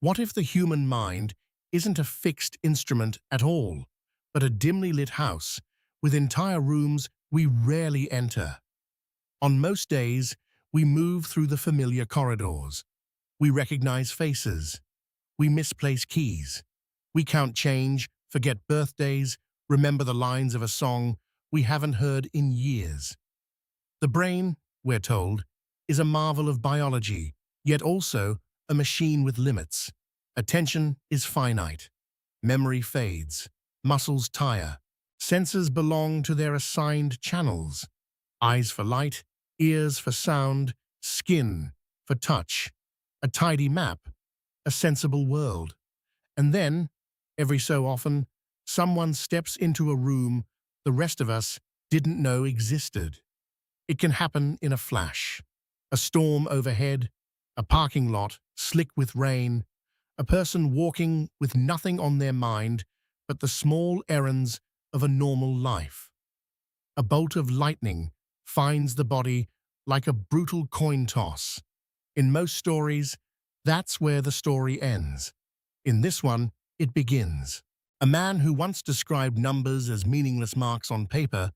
What if the human mind isn't a fixed instrument at all, but a dimly lit house with entire rooms we rarely enter? On most days, we move through the familiar corridors. We recognize faces. We misplace keys. We count change, forget birthdays, remember the lines of a song we haven't heard in years. The brain, we're told, is a marvel of biology, yet also a machine with limits. Attention is finite. Memory fades. Muscles tire. Senses belong to their assigned channels. Eyes for light, ears for sound, skin for touch. A tidy map, a sensible world. And then, every so often, someone steps into a room the rest of us didn't know existed. It can happen in a flash. A storm overhead, a parking lot slick with rain, a person walking with nothing on their mind but the small errands of a normal life. A bolt of lightning finds the body like a brutal coin toss. In most stories, that's where the story ends. In this one, it begins. A man who once described numbers as meaningless marks on paper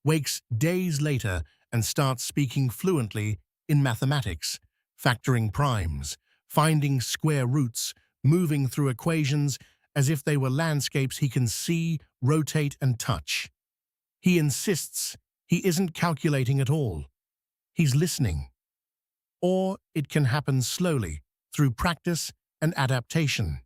wakes days later and starts speaking fluently in mathematics, factoring primes, finding square roots, moving through equations as if they were landscapes he can see, rotate, and touch. He insists he isn't calculating at all. He's listening. Or it can happen slowly, through practice and adaptation.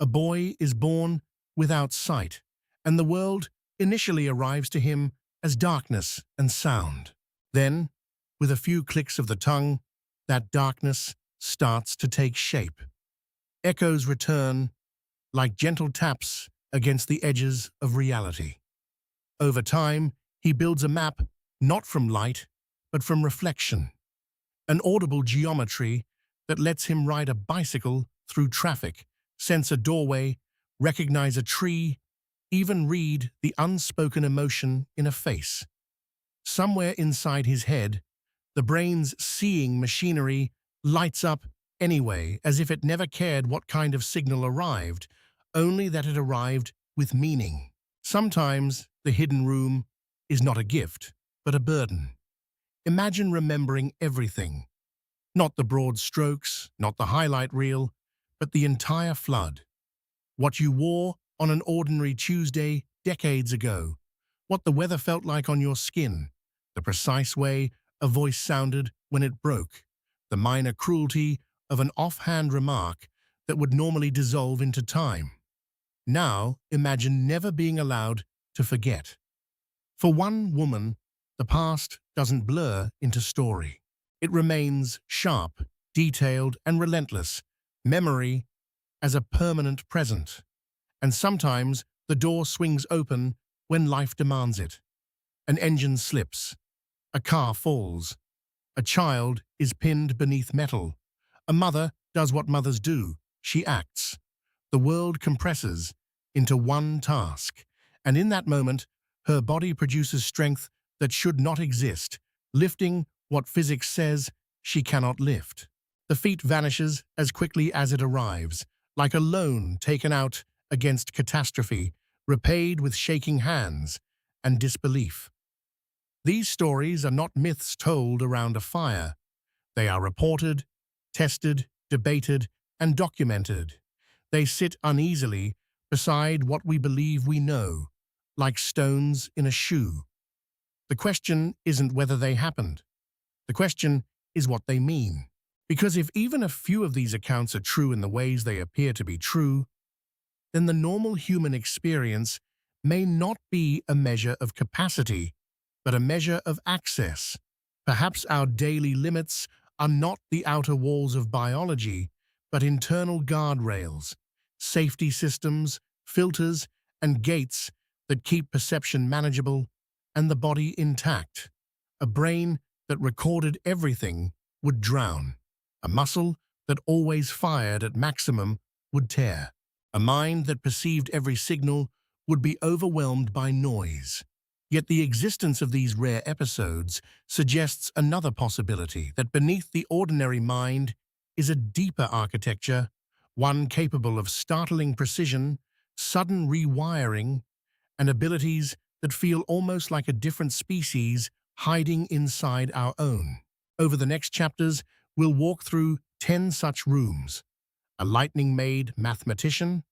A boy is born without sight, and the world initially arrives to him as darkness and sound. Then, with a few clicks of the tongue, that darkness starts to take shape. Echoes return like gentle taps against the edges of reality. Over time, he builds a map not from light, but from reflection. An audible geometry that lets him ride a bicycle through traffic, sense a doorway, recognize a tree, even read the unspoken emotion in a face. Somewhere inside his head, the brain's seeing machinery lights up anyway, as if it never cared what kind of signal arrived, only that it arrived with meaning. Sometimes the hidden room is not a gift, but a burden. Imagine remembering everything. Not the broad strokes, not the highlight reel, but the entire flood. What you wore on an ordinary Tuesday decades ago, what the weather felt like on your skin, the precise way a voice sounded when it broke, the minor cruelty of an offhand remark that would normally dissolve into time. Now, imagine never being allowed to forget. For one woman, the past doesn't blur into story. It remains sharp, detailed, and relentless, memory as a permanent present. And sometimes the door swings open when life demands it. An engine slips. A car falls. A child is pinned beneath metal. A mother does what mothers do. She acts. The world compresses into one task, and in that moment, her body produces strength that should not exist, lifting what physics says she cannot lift. The feat vanishes as quickly as it arrives, like a loan taken out against catastrophe, repaid with shaking hands and disbelief. These stories are not myths told around a fire. They are reported, tested, debated, and documented. They sit uneasily beside what we believe we know, like stones in a shoe. The question isn't whether they happened. The question is what they mean. Because if even a few of these accounts are true in the ways they appear to be true, then the normal human experience may not be a measure of capacity, but a measure of access. Perhaps our daily limits are not the outer walls of biology, but internal guardrails, safety systems, filters, and gates that keep perception manageable and the body intact. A brain that recorded everything would drown. A muscle that always fired at maximum would tear. A mind that perceived every signal would be overwhelmed by noise. Yet the existence of these rare episodes suggests another possibility, that beneath the ordinary mind is a deeper architecture, one capable of startling precision, sudden rewiring, and abilities that feel almost like a different species hiding inside our own. Over the next chapters, we'll walk through 10 such rooms: a lightning-made mathematician,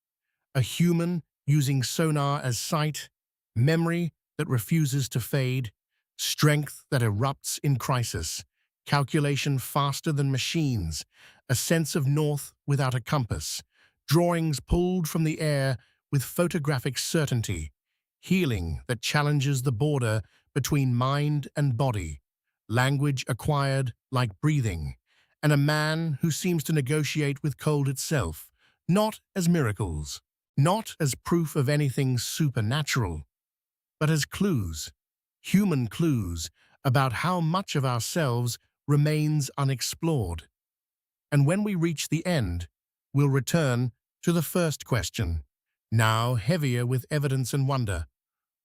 a human using sonar as sight, memory that refuses to fade, strength that erupts in crisis, calculation faster than machines, a sense of north without a compass, drawings pulled from the air with photographic certainty, healing that challenges the border between mind and body, language acquired like breathing, and a man who seems to negotiate with cold itself, not as miracles, not as proof of anything supernatural, but as clues, human clues about how much of ourselves remains unexplored. And when we reach the end, we'll return to the first question, now heavier with evidence and wonder.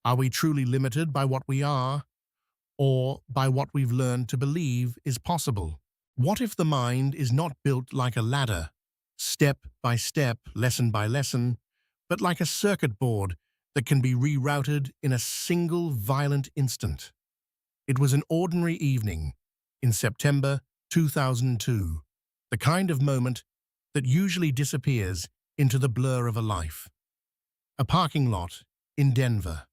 Are we truly limited by what we are, or by what we've learned to believe is possible? What if the mind is not built like a ladder, step by step, lesson by lesson, but like a circuit board that can be rerouted in a single violent instant? It was an ordinary evening in September 2002, the kind of moment that usually disappears into the blur of a life. A parking lot in Denver.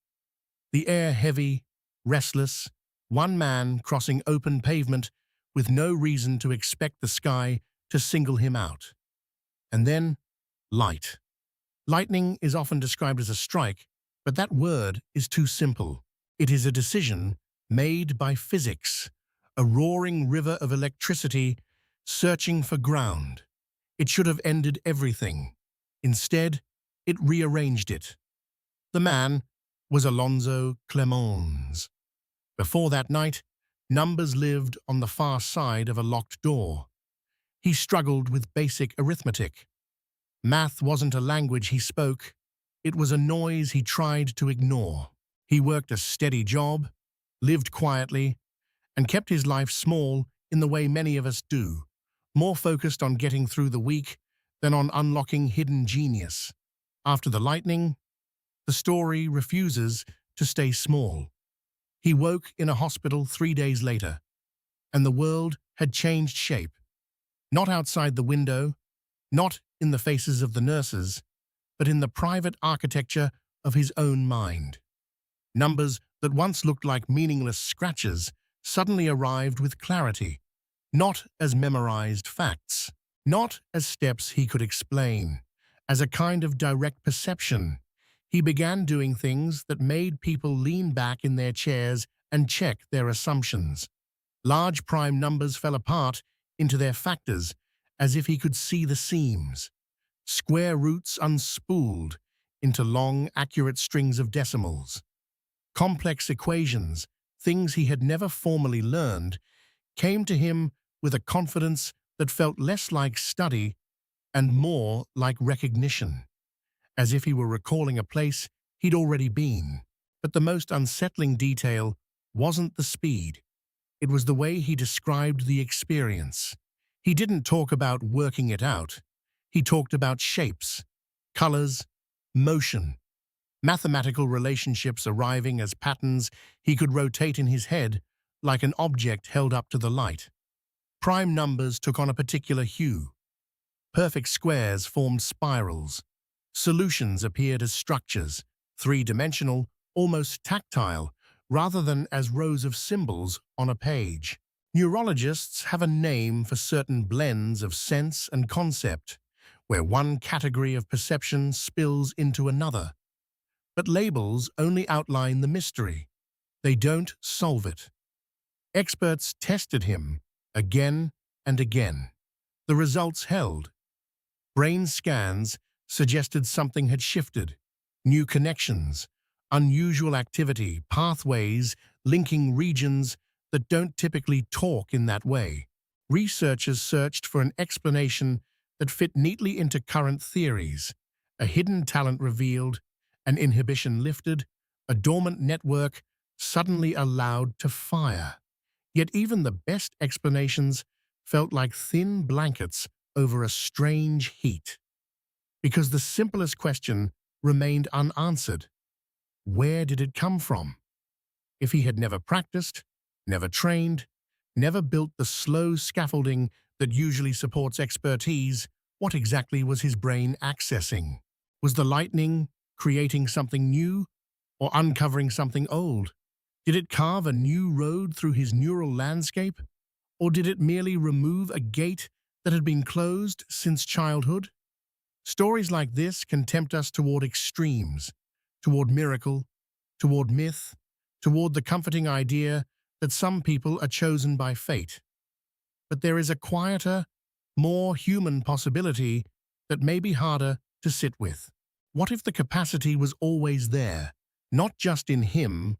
The air heavy, restless, one man crossing open pavement with no reason to expect the sky to single him out. And then, light. Lightning is often described as a strike, but that word is too simple. It is a decision made by physics, a roaring river of electricity searching for ground. It should have ended everything. Instead, it rearranged it. The man was Alonzo Clemons. Before that night, numbers lived on the far side of a locked door. He struggled with basic arithmetic. Math wasn't a language he spoke. It was a noise he tried to ignore. He worked a steady job, lived quietly, and kept his life small in the way many of us do, more focused on getting through the week than on unlocking hidden genius. After the lightning, the story refuses to stay small. He woke in a hospital 3 days later, and the world had changed shape. Not outside the window, not in the faces of the nurses, but in the private architecture of his own mind. Numbers that once looked like meaningless scratches suddenly arrived with clarity, not as memorized facts, not as steps he could explain, as a kind of direct perception. He began doing things that made people lean back in their chairs and check their assumptions. Large prime numbers fell apart into their factors as if he could see the seams. Square roots unspooled into long, accurate strings of decimals. Complex equations, things he had never formally learned, came to him with a confidence that felt less like study and more like recognition, as if he were recalling a place he'd already been. But the most unsettling detail wasn't the speed. It was the way he described the experience. He didn't talk about working it out. He talked about shapes, colors, motion, mathematical relationships arriving as patterns he could rotate in his head like an object held up to the light. Prime numbers took on a particular hue. Perfect squares formed spirals. Solutions appeared as structures, three-dimensional, almost tactile, rather than as rows of symbols on a page. Neurologists have a name for certain blends of sense and concept, where one category of perception spills into another. But labels only outline the mystery. They don't solve it. Experts tested him again and again. The results held. Brain scans suggested something had shifted. New connections, unusual activity, pathways linking regions that don't typically talk in that way. Researchers searched for an explanation that fit neatly into current theories. A hidden talent revealed, an inhibition lifted, a dormant network suddenly allowed to fire. Yet even the best explanations felt like thin blankets over a strange heat. because the simplest question remained unanswered. Where did it come from? If he had never practiced, never trained, never built the slow scaffolding that usually supports expertise, what exactly was his brain accessing? Was the lightning creating something new or uncovering something old? Did it carve a new road through his neural landscape? Or did it merely remove a gate that had been closed since childhood? Stories like this can tempt us toward extremes, toward miracle, toward myth, toward the comforting idea that some people are chosen by fate. But there is a quieter, more human possibility that may be harder to sit with. What if the capacity was always there, not just in him,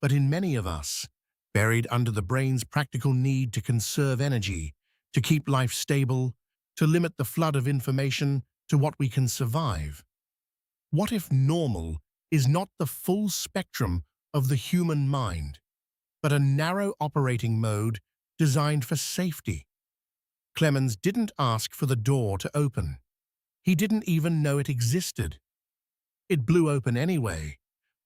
but in many of us, buried under the brain's practical need to conserve energy, to keep life stable, to limit the flood of information to what we can survive? What if normal is not the full spectrum of the human mind, but a narrow operating mode designed for safety? Clemens didn't ask for the door to open. He didn't even know it existed. It blew open anyway,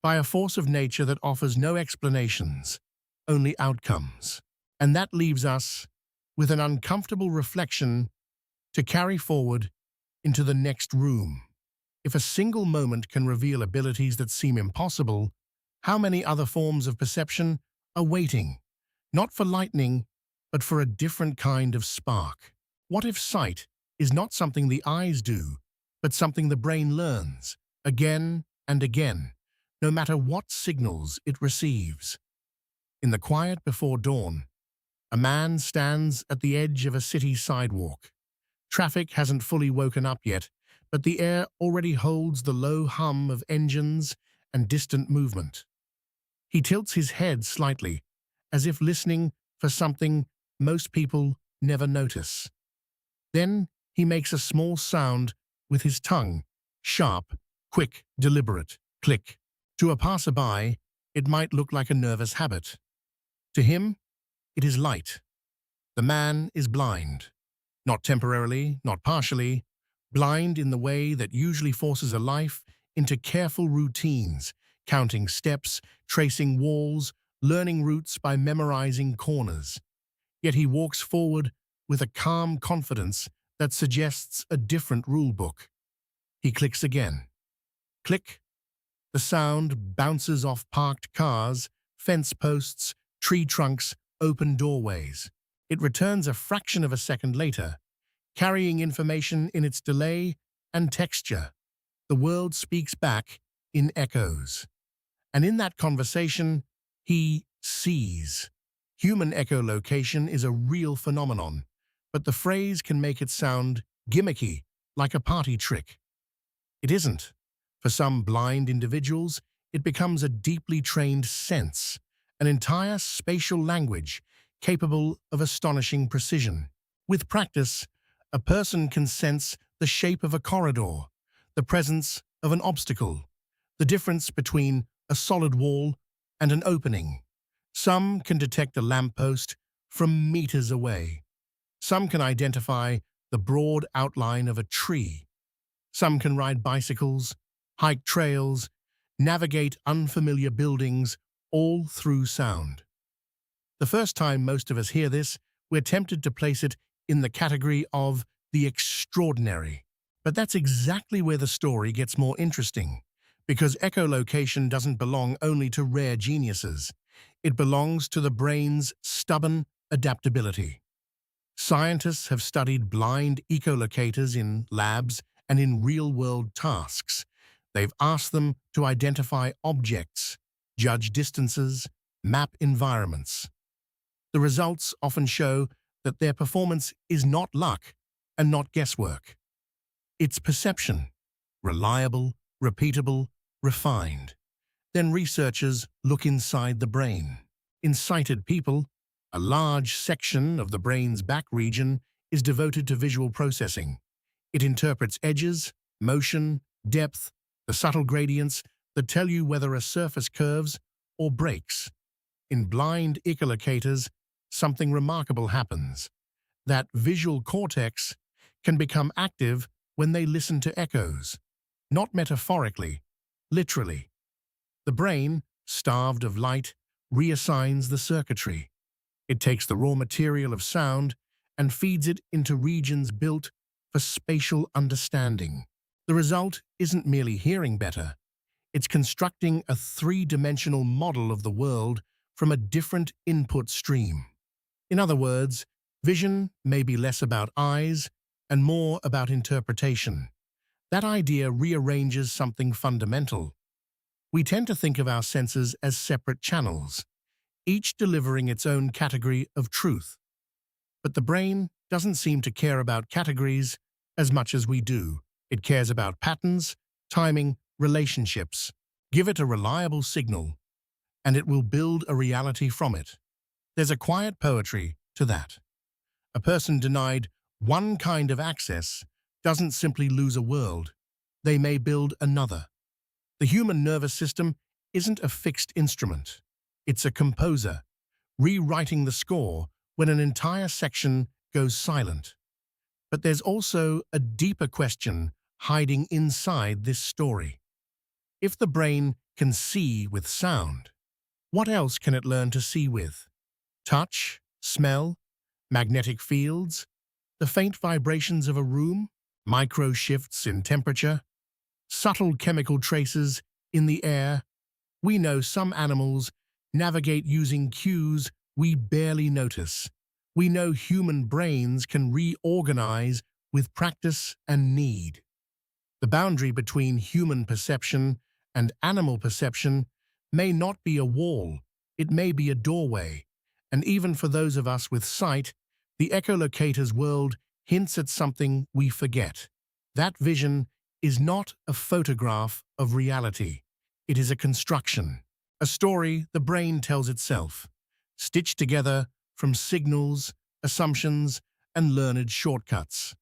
by a force of nature that offers no explanations, only outcomes. And that leaves us with an uncomfortable reflection to carry forward into the next room. If a single moment can reveal abilities that seem impossible, how many other forms of perception are waiting, not for lightning, but for a different kind of spark? What if sight is not something the eyes do, but something the brain learns, again and again, no matter what signals it receives? In the quiet before dawn, a man stands at the edge of a city sidewalk. Traffic hasn't fully woken up yet, but the air already holds the low hum of engines and distant movement. He tilts his head slightly, as if listening for something most people never notice. Then he makes a small sound with his tongue, sharp, quick, deliberate, click. To a passerby, it might look like a nervous habit. To him, it is light. The man is blind. Not temporarily, not partially, blind in the way that usually forces a life into careful routines, counting steps, tracing walls, learning routes by memorizing corners. Yet he walks forward with a calm confidence that suggests a different rulebook. He clicks again. Click. The sound bounces off parked cars, fence posts, tree trunks, open doorways. It returns a fraction of a second later, carrying information in its delay and texture. The world speaks back in echoes. And in that conversation, he sees. Human echolocation is a real phenomenon, but the phrase can make it sound gimmicky, like a party trick. It isn't. For some blind individuals, it becomes a deeply trained sense, an entire spatial language capable of astonishing precision. With practice, a person can sense the shape of a corridor, the presence of an obstacle, the difference between a solid wall and an opening. Some can detect a lamppost from meters away. Some can identify the broad outline of a tree. Some can ride bicycles, hike trails, navigate unfamiliar buildings, all through sound. The first time most of us hear this, we're tempted to place it in the category of the extraordinary. But that's exactly where the story gets more interesting, because echolocation doesn't belong only to rare geniuses. It belongs to the brain's stubborn adaptability. Scientists have studied blind echolocators in labs and in real-world tasks. They've asked them to identify objects, judge distances, map environments. The results often show that their performance is not luck and not guesswork. It's perception, reliable, repeatable, refined. Then researchers look inside the brain. In sighted people, a large section of the brain's back region is devoted to visual processing. It interprets edges, motion, depth, the subtle gradients that tell you whether a surface curves or breaks. In blind echolocators, something remarkable happens. That visual cortex can become active when they listen to echoes, not metaphorically, literally. The brain, starved of light, reassigns the circuitry. It takes the raw material of sound and feeds it into regions built for spatial understanding. The result isn't merely hearing better, it's constructing a three-dimensional model of the world from a different input stream. In other words, vision may be less about eyes and more about interpretation. That idea rearranges something fundamental. We tend to think of our senses as separate channels, each delivering its own category of truth. But the brain doesn't seem to care about categories as much as we do. It cares about patterns, timing, relationships. Give it a reliable signal, and it will build a reality from it. There's a quiet poetry to that. A person denied one kind of access doesn't simply lose a world. They may build another. The human nervous system isn't a fixed instrument. It's a composer, rewriting the score when an entire section goes silent. But there's also a deeper question hiding inside this story. If the brain can see with sound, what else can it learn to see with? Touch, smell, magnetic fields, the faint vibrations of a room, micro shifts in temperature, subtle chemical traces in the air. We know some animals navigate using cues we barely notice. We know human brains can reorganize with practice and need. The boundary between human perception and animal perception may not be a wall, it may be a doorway. And even for those of us with sight, the echolocator's world hints at something we forget. That vision is not a photograph of reality. It is a construction, a story the brain tells itself, stitched together from signals, assumptions, and learned shortcuts.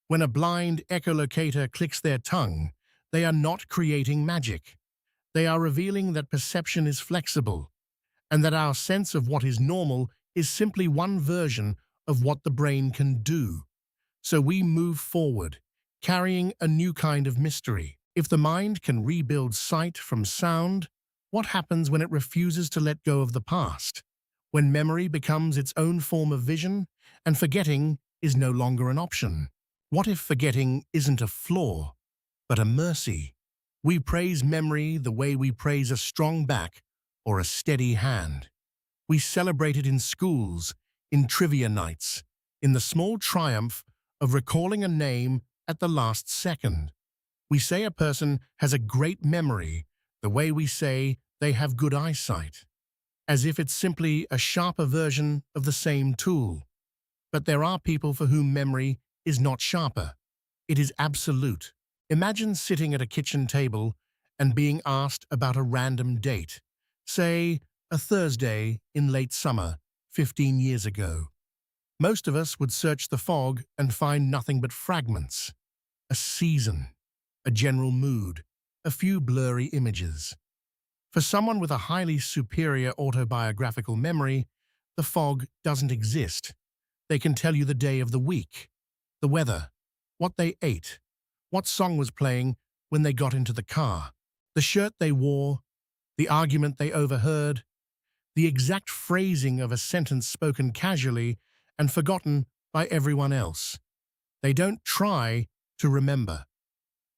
When a blind echolocator clicks their tongue, they are not creating magic. They are revealing that perception is flexible, and that our sense of what is normal is simply one version of what the brain can do. So we move forward, carrying a new kind of mystery. If the mind can rebuild sight from sound, what happens when it refuses to let go of the past? When memory becomes its own form of vision, and forgetting is no longer an option? What if forgetting isn't a flaw, but a mercy? We praise memory the way we praise a strong back or a steady hand. We celebrate it in schools, in trivia nights, in the small triumph of recalling a name at the last second. We say a person has a great memory the way we say they have good eyesight, as if it's simply a sharper version of the same tool. But there are people for whom memory is not sharper. It is absolute. Imagine sitting at a kitchen table and being asked about a random date, say a Thursday in late summer, 15 years ago. Most of us would search the fog and find nothing but fragments. A season, a general mood, a few blurry images. For someone with a highly superior autobiographical memory, the fog doesn't exist. They can tell you the day of the week, the weather, what they ate, what song was playing when they got into the car, the shirt they wore, the argument they overheard, the exact phrasing of a sentence spoken casually and forgotten by everyone else. They don't try to remember.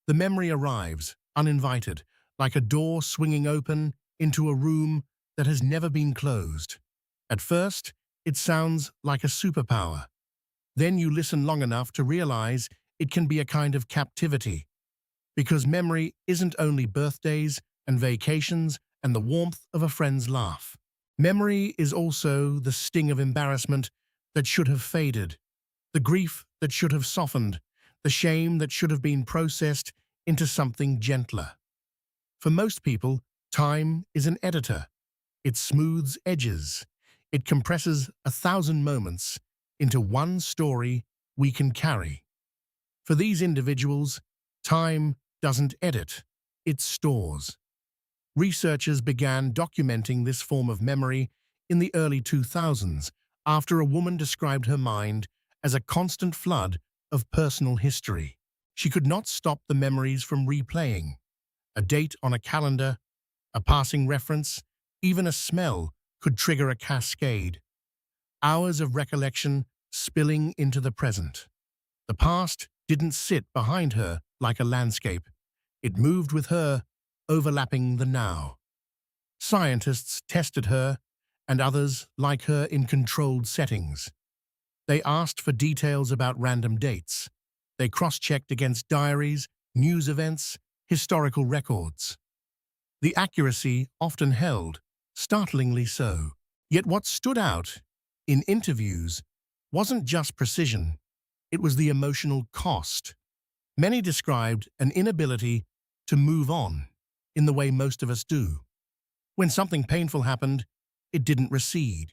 The memory arrives, uninvited, like a door swinging open into a room that has never been closed. At first, it sounds like a superpower. Then you listen long enough to realize it can be a kind of captivity. Because memory isn't only birthdays and vacations and the warmth of a friend's laugh. Memory is also the sting of embarrassment that should have faded, the grief that should have softened, the shame that should have been processed into something gentler. For most people, time is an editor. It smooths edges. It compresses 1,000 moments into one story we can carry. For these individuals, time doesn't edit, it stores. Researchers began documenting this form of memory in the early 2000s after a woman described her mind as a constant flood of personal history. She could not stop the memories from replaying. A date on a calendar, a passing reference, even a smell could trigger a cascade. Hours of recollection spilling into the present. The past didn't sit behind her like a landscape. It moved with her, overlapping the now. Scientists tested her, and others like her in controlled settings. They asked for details about random dates. They cross-checked against diaries, news events, historical records. The accuracy often held, startlingly so. Yet what stood out in interviews wasn't just precision, it was the emotional cost. Many described an inability to move on in the way most of us do. When something painful happened, it didn't recede.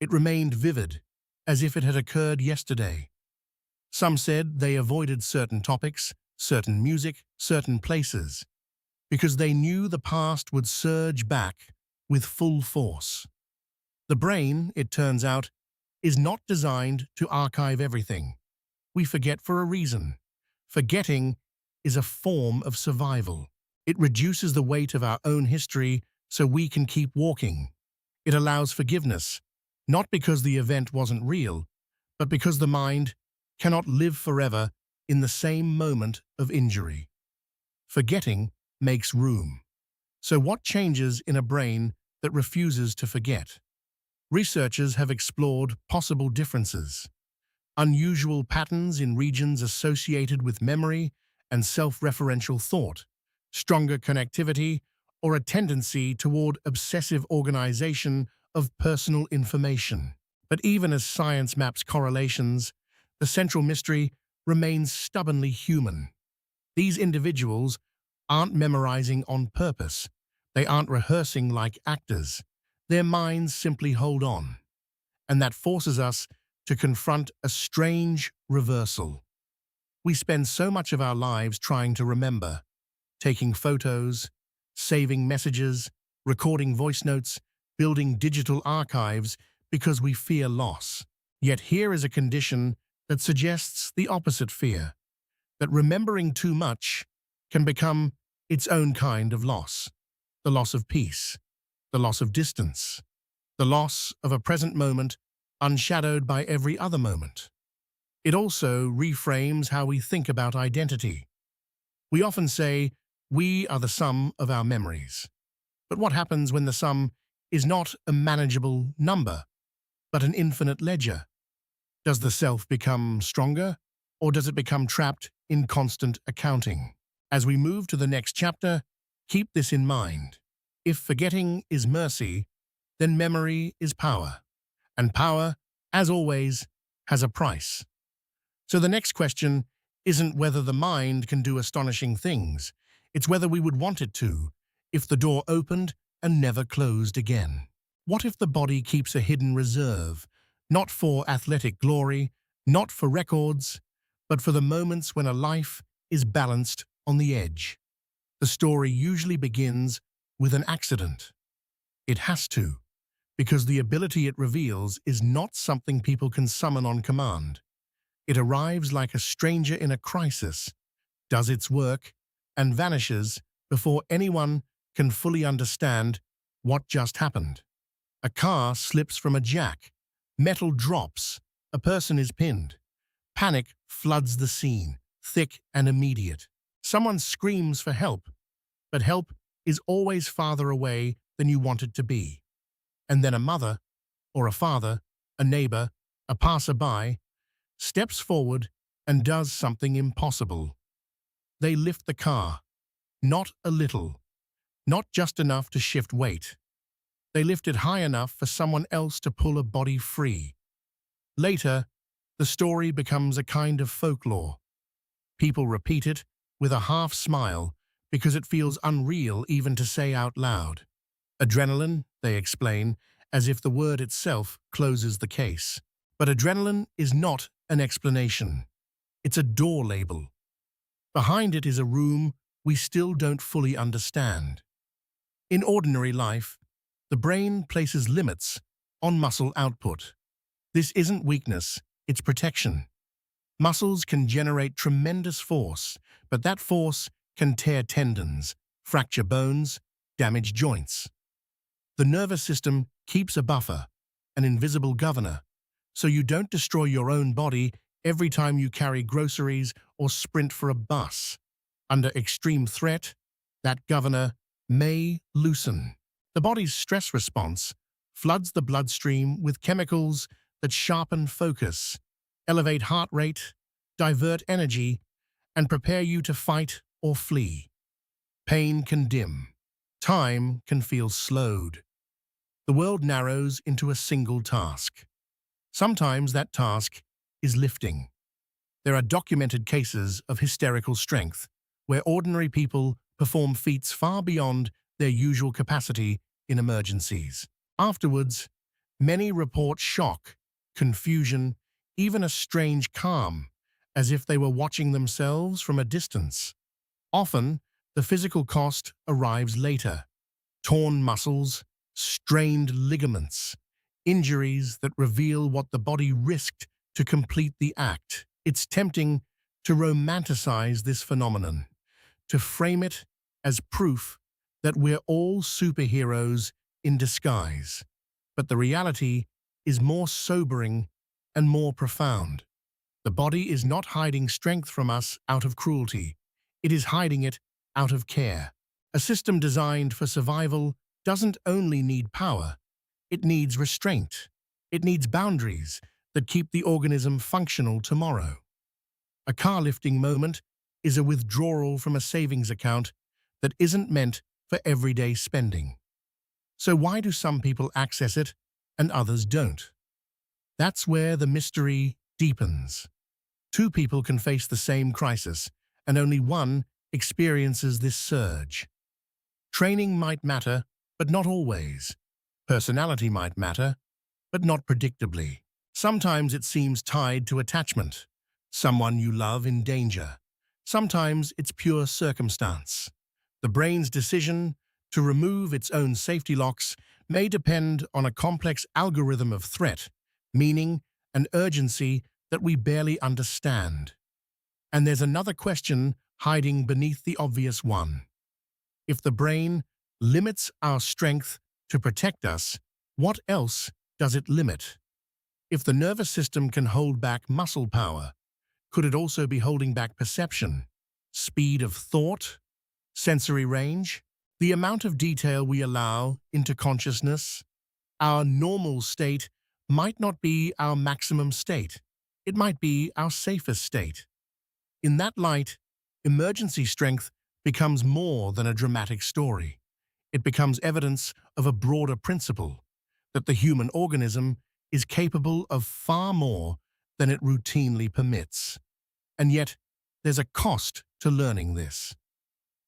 It remained vivid, as if it had occurred yesterday. Some said they avoided certain topics, certain music, certain places, because they knew the past would surge back with full force. The brain, it turns out, is not designed to archive everything. We forget for a reason. Forgetting is a form of survival. It reduces the weight of our own history so we can keep walking. It allows forgiveness, not because the event wasn't real, but because the mind cannot live forever in the same moment of injury. Forgetting makes room. So what changes in a brain that refuses to forget? Researchers have explored possible differences. Unusual patterns in regions associated with memory and self-referential thought, stronger connectivity, or a tendency toward obsessive organization of personal information. But even as science maps correlations, the central mystery remains stubbornly human. These individuals aren't memorizing on purpose. They aren't rehearsing like actors. Their minds simply hold on. And that forces us to confront a strange reversal. We spend so much of our lives trying to remember, taking photos, saving messages, recording voice notes, building digital archives because we fear loss. Yet here is a condition that suggests the opposite fear, that remembering too much can become its own kind of loss. The loss of peace, the loss of distance, the loss of a present moment unshadowed by every other moment. It also reframes how we think about identity. We often say, we are the sum of our memories. But what happens when the sum is not a manageable number, but an infinite ledger? Does the self become stronger, or does it become trapped in constant accounting? As we move to the next chapter, keep this in mind. If forgetting is mercy, then memory is power. And power, as always, has a price. So the next question isn't whether the mind can do astonishing things. It's whether we would want it to, if the door opened and never closed again. What if the body keeps a hidden reserve, not for athletic glory, not for records, but for the moments when a life is balanced on the edge? The story usually begins with an accident. It has to, because the ability it reveals is not something people can summon on command. It arrives like a stranger in a crisis, does its work, and vanishes before anyone can fully understand what just happened. A car slips from a jack, metal drops, a person is pinned. Panic floods the scene, thick and immediate. Someone screams for help, but help is always farther away than you want it to be. And then a mother, or a father, a neighbor, a passerby, steps forward and does something impossible. They lift the car, not a little, not just enough to shift weight. They lift it high enough for someone else to pull a body free. Later, the story becomes a kind of folklore. People repeat it with a half smile because it feels unreal even to say out loud. Adrenaline, they explain, as if the word itself closes the case. But adrenaline is not an explanation. It's a door label. Behind it is a room we still don't fully understand. In ordinary life, the brain places limits on muscle output. This isn't weakness, it's protection. Muscles can generate tremendous force, but that force can tear tendons, fracture bones, damage joints. The nervous system keeps a buffer, an invisible governor, so you don't destroy your own body every time you carry groceries or sprint for a bus. Under extreme threat, that governor may loosen. The body's stress response floods the bloodstream with chemicals that sharpen focus, elevate heart rate, divert energy, and prepare you to fight or flee. Pain can dim. Time can feel slowed. The world narrows into a single task. Sometimes that task is lifting. There are documented cases of hysterical strength, where ordinary people perform feats far beyond their usual capacity in emergencies. Afterwards, many report shock, confusion, even a strange calm, as if they were watching themselves from a distance. Often, the physical cost arrives later. Torn muscles, strained ligaments, injuries that reveal what the body risked to complete the act. It's tempting to romanticize this phenomenon, to frame it as proof that we're all superheroes in disguise. But the reality is more sobering and more profound. The body is not hiding strength from us out of cruelty. It is hiding it out of care. A system designed for survival doesn't only need power, it needs restraint. It needs boundaries that keep the organism functional tomorrow. A car lifting moment is a withdrawal from a savings account that isn't meant for everyday spending. So why do some people access it and others don't? That's where the mystery deepens. Two people can face the same crisis, and only one experiences this surge. Training might matter, but not always. Personality might matter, but not predictably. Sometimes it seems tied to attachment, someone you love in danger. Sometimes it's pure circumstance. The brain's decision to remove its own safety locks may depend on a complex algorithm of threat, meaning, and urgency that we barely understand. And there's another question hiding beneath the obvious one. If the brain limits our strength to protect us, what else does it limit? If the nervous system can hold back muscle power, could it also be holding back perception, speed of thought, sensory range? The amount of detail we allow into consciousness, our normal state, might not be our maximum state. It might be our safest state. In that light, emergency strength becomes more than a dramatic story. It becomes evidence of a broader principle, that the human organism is capable of far more than it routinely permits. And yet, there's a cost to learning this.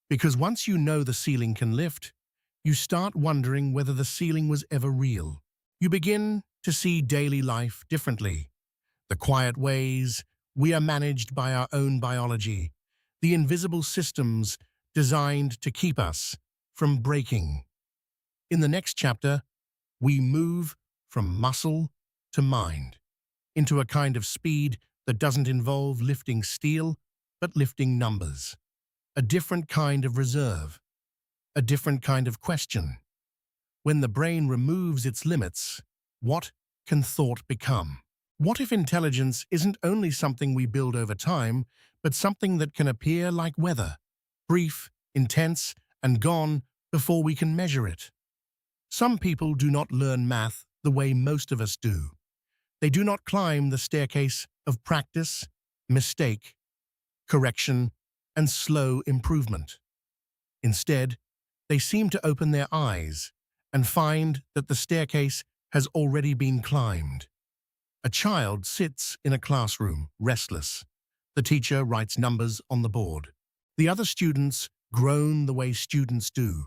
Because once you know the ceiling can lift, you start wondering whether the ceiling was ever real. You begin to see daily life differently. The quiet ways we are managed by our own biology, the invisible systems designed to keep us from breaking. In the next chapter, we move from muscle to mind, into a kind of speed that doesn't involve lifting steel, but lifting numbers. A different kind of reserve, a different kind of question. When the brain removes its limits, what can thought become? What if intelligence isn't only something we build over time, but something that can appear like weather, brief, intense, and gone before we can measure it? Some people do not learn math the way most of us do. They do not climb the staircase of practice, mistake, correction, and slow improvement. Instead, they seem to open their eyes and find that the staircase has already been climbed. A child sits in a classroom, restless. The teacher writes numbers on the board. The other students groan the way students do.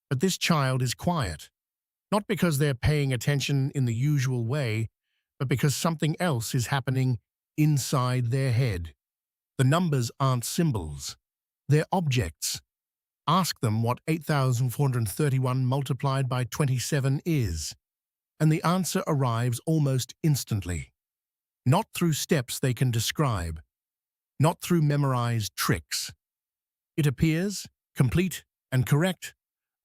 But this child is quiet, not because they're paying attention in the usual way, but because something else is happening inside their head. The numbers aren't symbols. They're objects. Ask them what 8,431 multiplied by 27 is, and the answer arrives almost instantly. Not through steps they can describe, not through memorized tricks. It appears, complete and correct,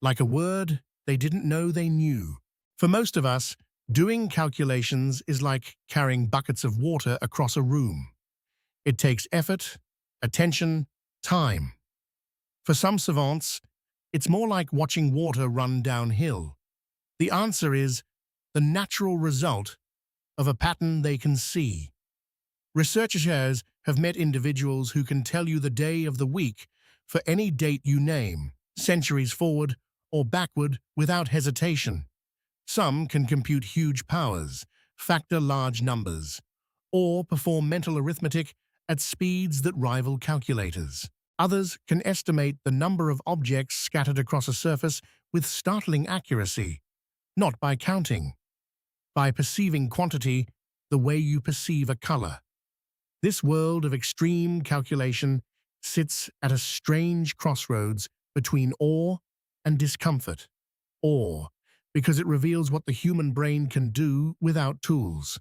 like a word they didn't know they knew. For most of us, doing calculations is like carrying buckets of water across a room. It takes effort, attention, time. For some savants, it's more like watching water run downhill. The answer is the natural result of a pattern they can see. Researchers have met individuals who can tell you the day of the week for any date you name, centuries forward or backward without hesitation. Some can compute huge powers, factor large numbers, or perform mental arithmetic at speeds that rival calculators. Others can estimate the number of objects scattered across a surface with startling accuracy, not by counting, by perceiving quantity the way you perceive a color. This world of extreme calculation sits at a strange crossroads between awe and discomfort. Awe, because it reveals what the human brain can do without tools.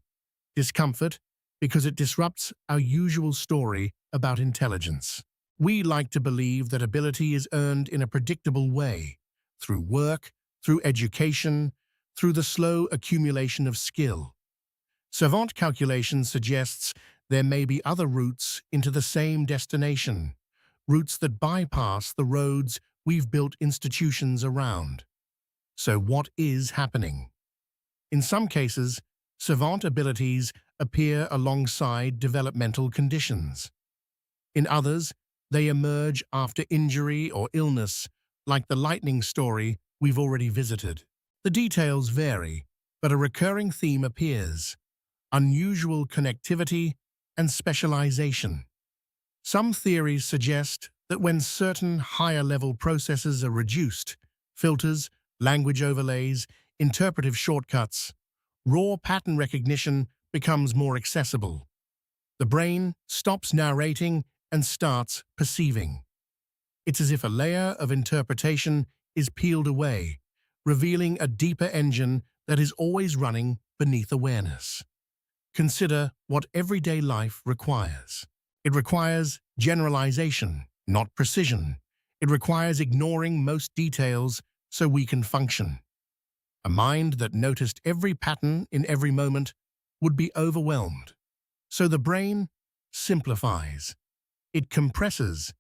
Discomfort, because it disrupts our usual story about intelligence. We like to believe that ability is earned in a predictable way, through work, through education, through the slow accumulation of skill. Savant Calculation suggests there may be other routes into the same destination, routes that bypass the roads we've built institutions around. So what is happening? In some cases, savant abilities appear alongside developmental conditions. In others, they emerge after injury or illness, like the lightning story we've already visited. The details vary, but a recurring theme appears: unusual connectivity and specialization. Some theories suggest that when certain higher-level processes are reduced, filters, language overlays, interpretive shortcuts, raw pattern recognition becomes more accessible. The brain stops narrating and starts perceiving. It's as if a layer of interpretation is peeled away, revealing a deeper engine that is always running beneath awareness. Consider what everyday life requires. It requires generalization, not precision. It requires ignoring most details so we can function. A mind that noticed every pattern in every moment would be overwhelmed. So the brain simplifies. It compresses.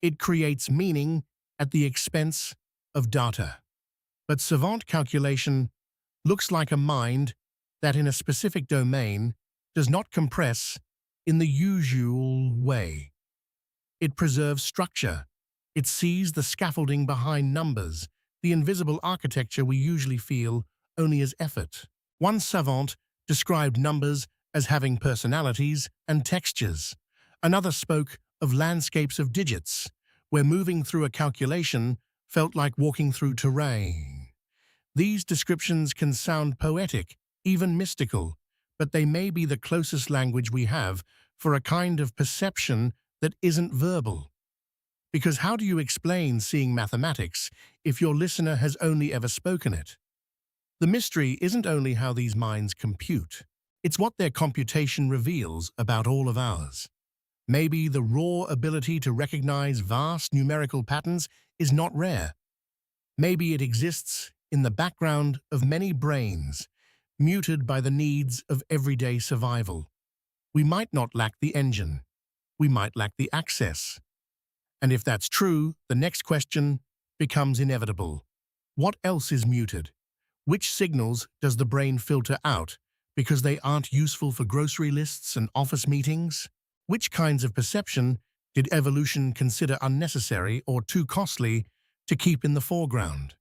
It creates meaning at the expense of data. But savant calculation looks like a mind that in a specific domain does not compress in the usual way. It preserves structure. It sees the scaffolding behind numbers, the invisible architecture we usually feel only as effort. One savant described numbers as having personalities and textures. Another spoke of landscapes of digits, where moving through a calculation felt like walking through terrain. These descriptions can sound poetic, even mystical, but they may be the closest language we have for a kind of perception that isn't verbal. Because how do you explain seeing mathematics if your listener has only ever spoken it? The mystery isn't only how these minds compute, it's what their computation reveals about all of ours. Maybe the raw ability to recognize vast numerical patterns is not rare. Maybe it exists in the background of many brains, muted by the needs of everyday survival. We might not lack the engine. We might lack the access. And if that's true, the next question becomes inevitable. What else is muted? Which signals does the brain filter out because they aren't useful for grocery lists and office meetings? Which kinds of perception did evolution consider unnecessary or too costly to keep in the foreground?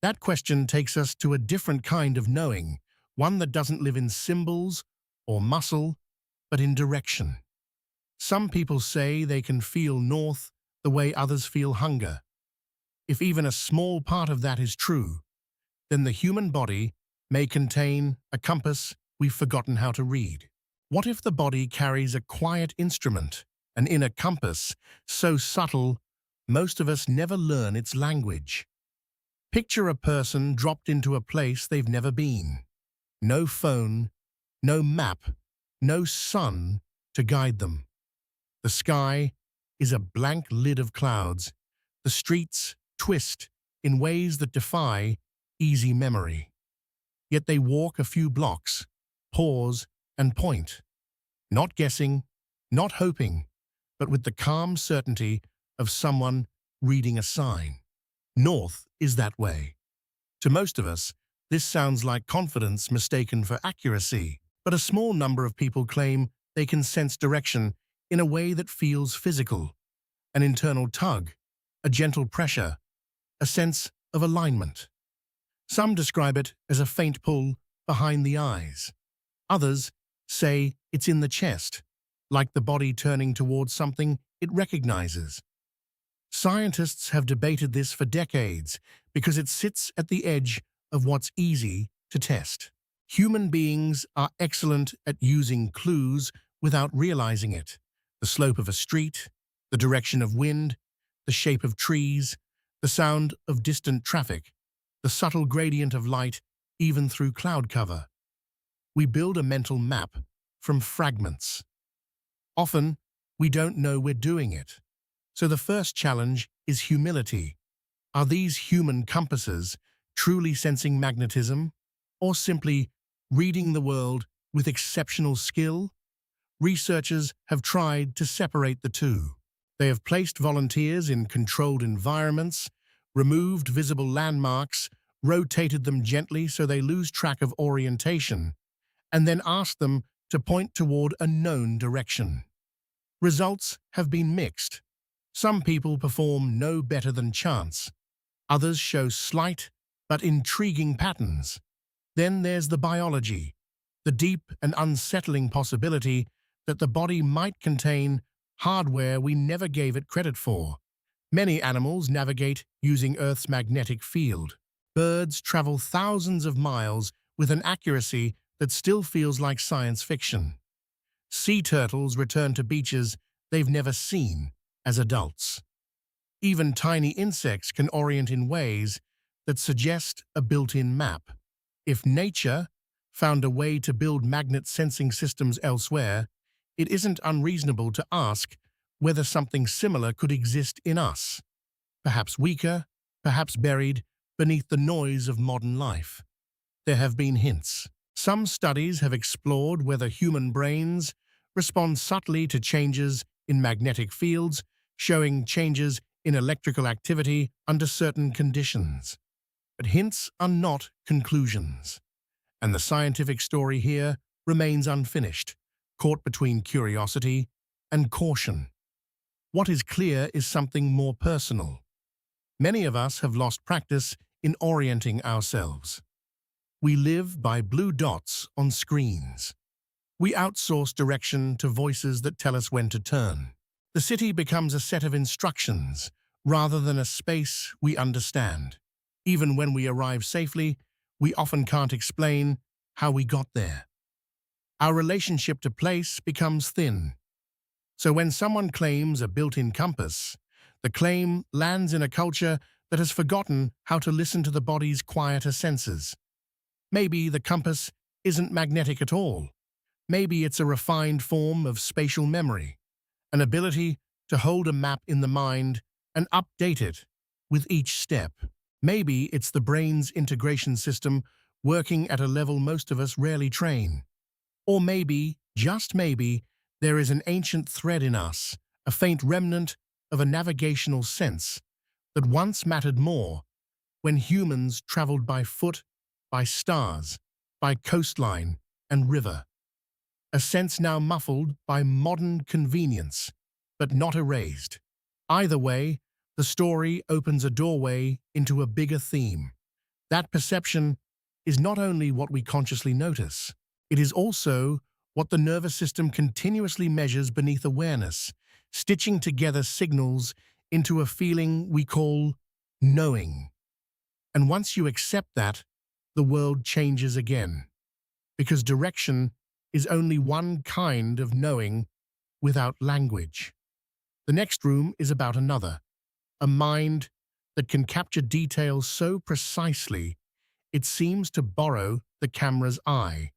That question takes us to a different kind of knowing, one that doesn't live in symbols or muscle, but in direction. Some people say they can feel north the way others feel hunger. If even a small part of that is true, then the human body may contain a compass we've forgotten how to read. What if the body carries a quiet instrument, an inner compass, so subtle most of us never learn its language? Picture a person dropped into a place they've never been. No phone, no map, no sun to guide them. The sky is a blank lid of clouds. The streets twist in ways that defy easy memory. Yet they walk a few blocks, pause, and point, not guessing, not hoping, but with the calm certainty of someone reading a sign. North is that way. To most of us, this sounds like confidence mistaken for accuracy, but a small number of people claim they can sense direction in a way that feels physical, an internal tug, a gentle pressure, a sense of alignment. Some describe it as a faint pull behind the eyes. Others say it's in the chest, like the body turning towards something it recognizes. Scientists have debated this for decades because it sits at the edge of what's easy to test. Human beings are excellent at using clues without realizing it. The slope of a street, the direction of wind, the shape of trees, the sound of distant traffic, the subtle gradient of light, even through cloud cover. We build a mental map from fragments. Often, we don't know we're doing it. So the first challenge is humility. Are these human compasses truly sensing magnetism, or simply reading the world with exceptional skill? Researchers have tried to separate the two. They have placed volunteers in controlled environments, removed visible landmarks, rotated them gently so they lose track of orientation, and then asked them to point toward a known direction. Results have been mixed. Some people perform no better than chance. Others show slight but intriguing patterns. Then there's the biology, the deep and unsettling possibility that the body might contain hardware we never gave it credit for. Many animals navigate using Earth's magnetic field. Birds travel thousands of miles with an accuracy that still feels like science fiction. Sea turtles return to beaches they've never seen as adults. Even tiny insects can orient in ways that suggest a built-in map. If nature found a way to build magnet sensing systems elsewhere, it isn't unreasonable to ask whether something similar could exist in us. Perhaps weaker, perhaps buried beneath the noise of modern life. There have been hints. Some studies have explored whether human brains respond subtly to changes in magnetic fields, showing changes in electrical activity under certain conditions. But hints are not conclusions. And the scientific story here remains unfinished, caught between curiosity and caution. What is clear is something more personal. Many of us have lost practice in orienting ourselves. We live by blue dots on screens. We outsource direction to voices that tell us when to turn. The city becomes a set of instructions rather than a space we understand. Even when we arrive safely, we often can't explain how we got there. Our relationship to place becomes thin. So when someone claims a built-in compass, the claim lands in a culture that has forgotten how to listen to the body's quieter senses. Maybe the compass isn't magnetic at all. Maybe it's a refined form of spatial memory, an ability to hold a map in the mind and update it with each step. Maybe it's the brain's integration system working at a level most of us rarely train. Or maybe, just maybe, there is an ancient thread in us, a faint remnant of a navigational sense that once mattered more when humans traveled by foot, by stars, by coastline and river. A sense now muffled by modern convenience, but not erased. Either way, the story opens a doorway into a bigger theme. That perception is not only what we consciously notice, it is also what the nervous system continuously measures beneath awareness, stitching together signals into a feeling we call knowing. And once you accept that, the world changes again, because direction is only one kind of knowing without language. The next room is about another, a mind that can capture details so precisely it seems to borrow the camera's eye,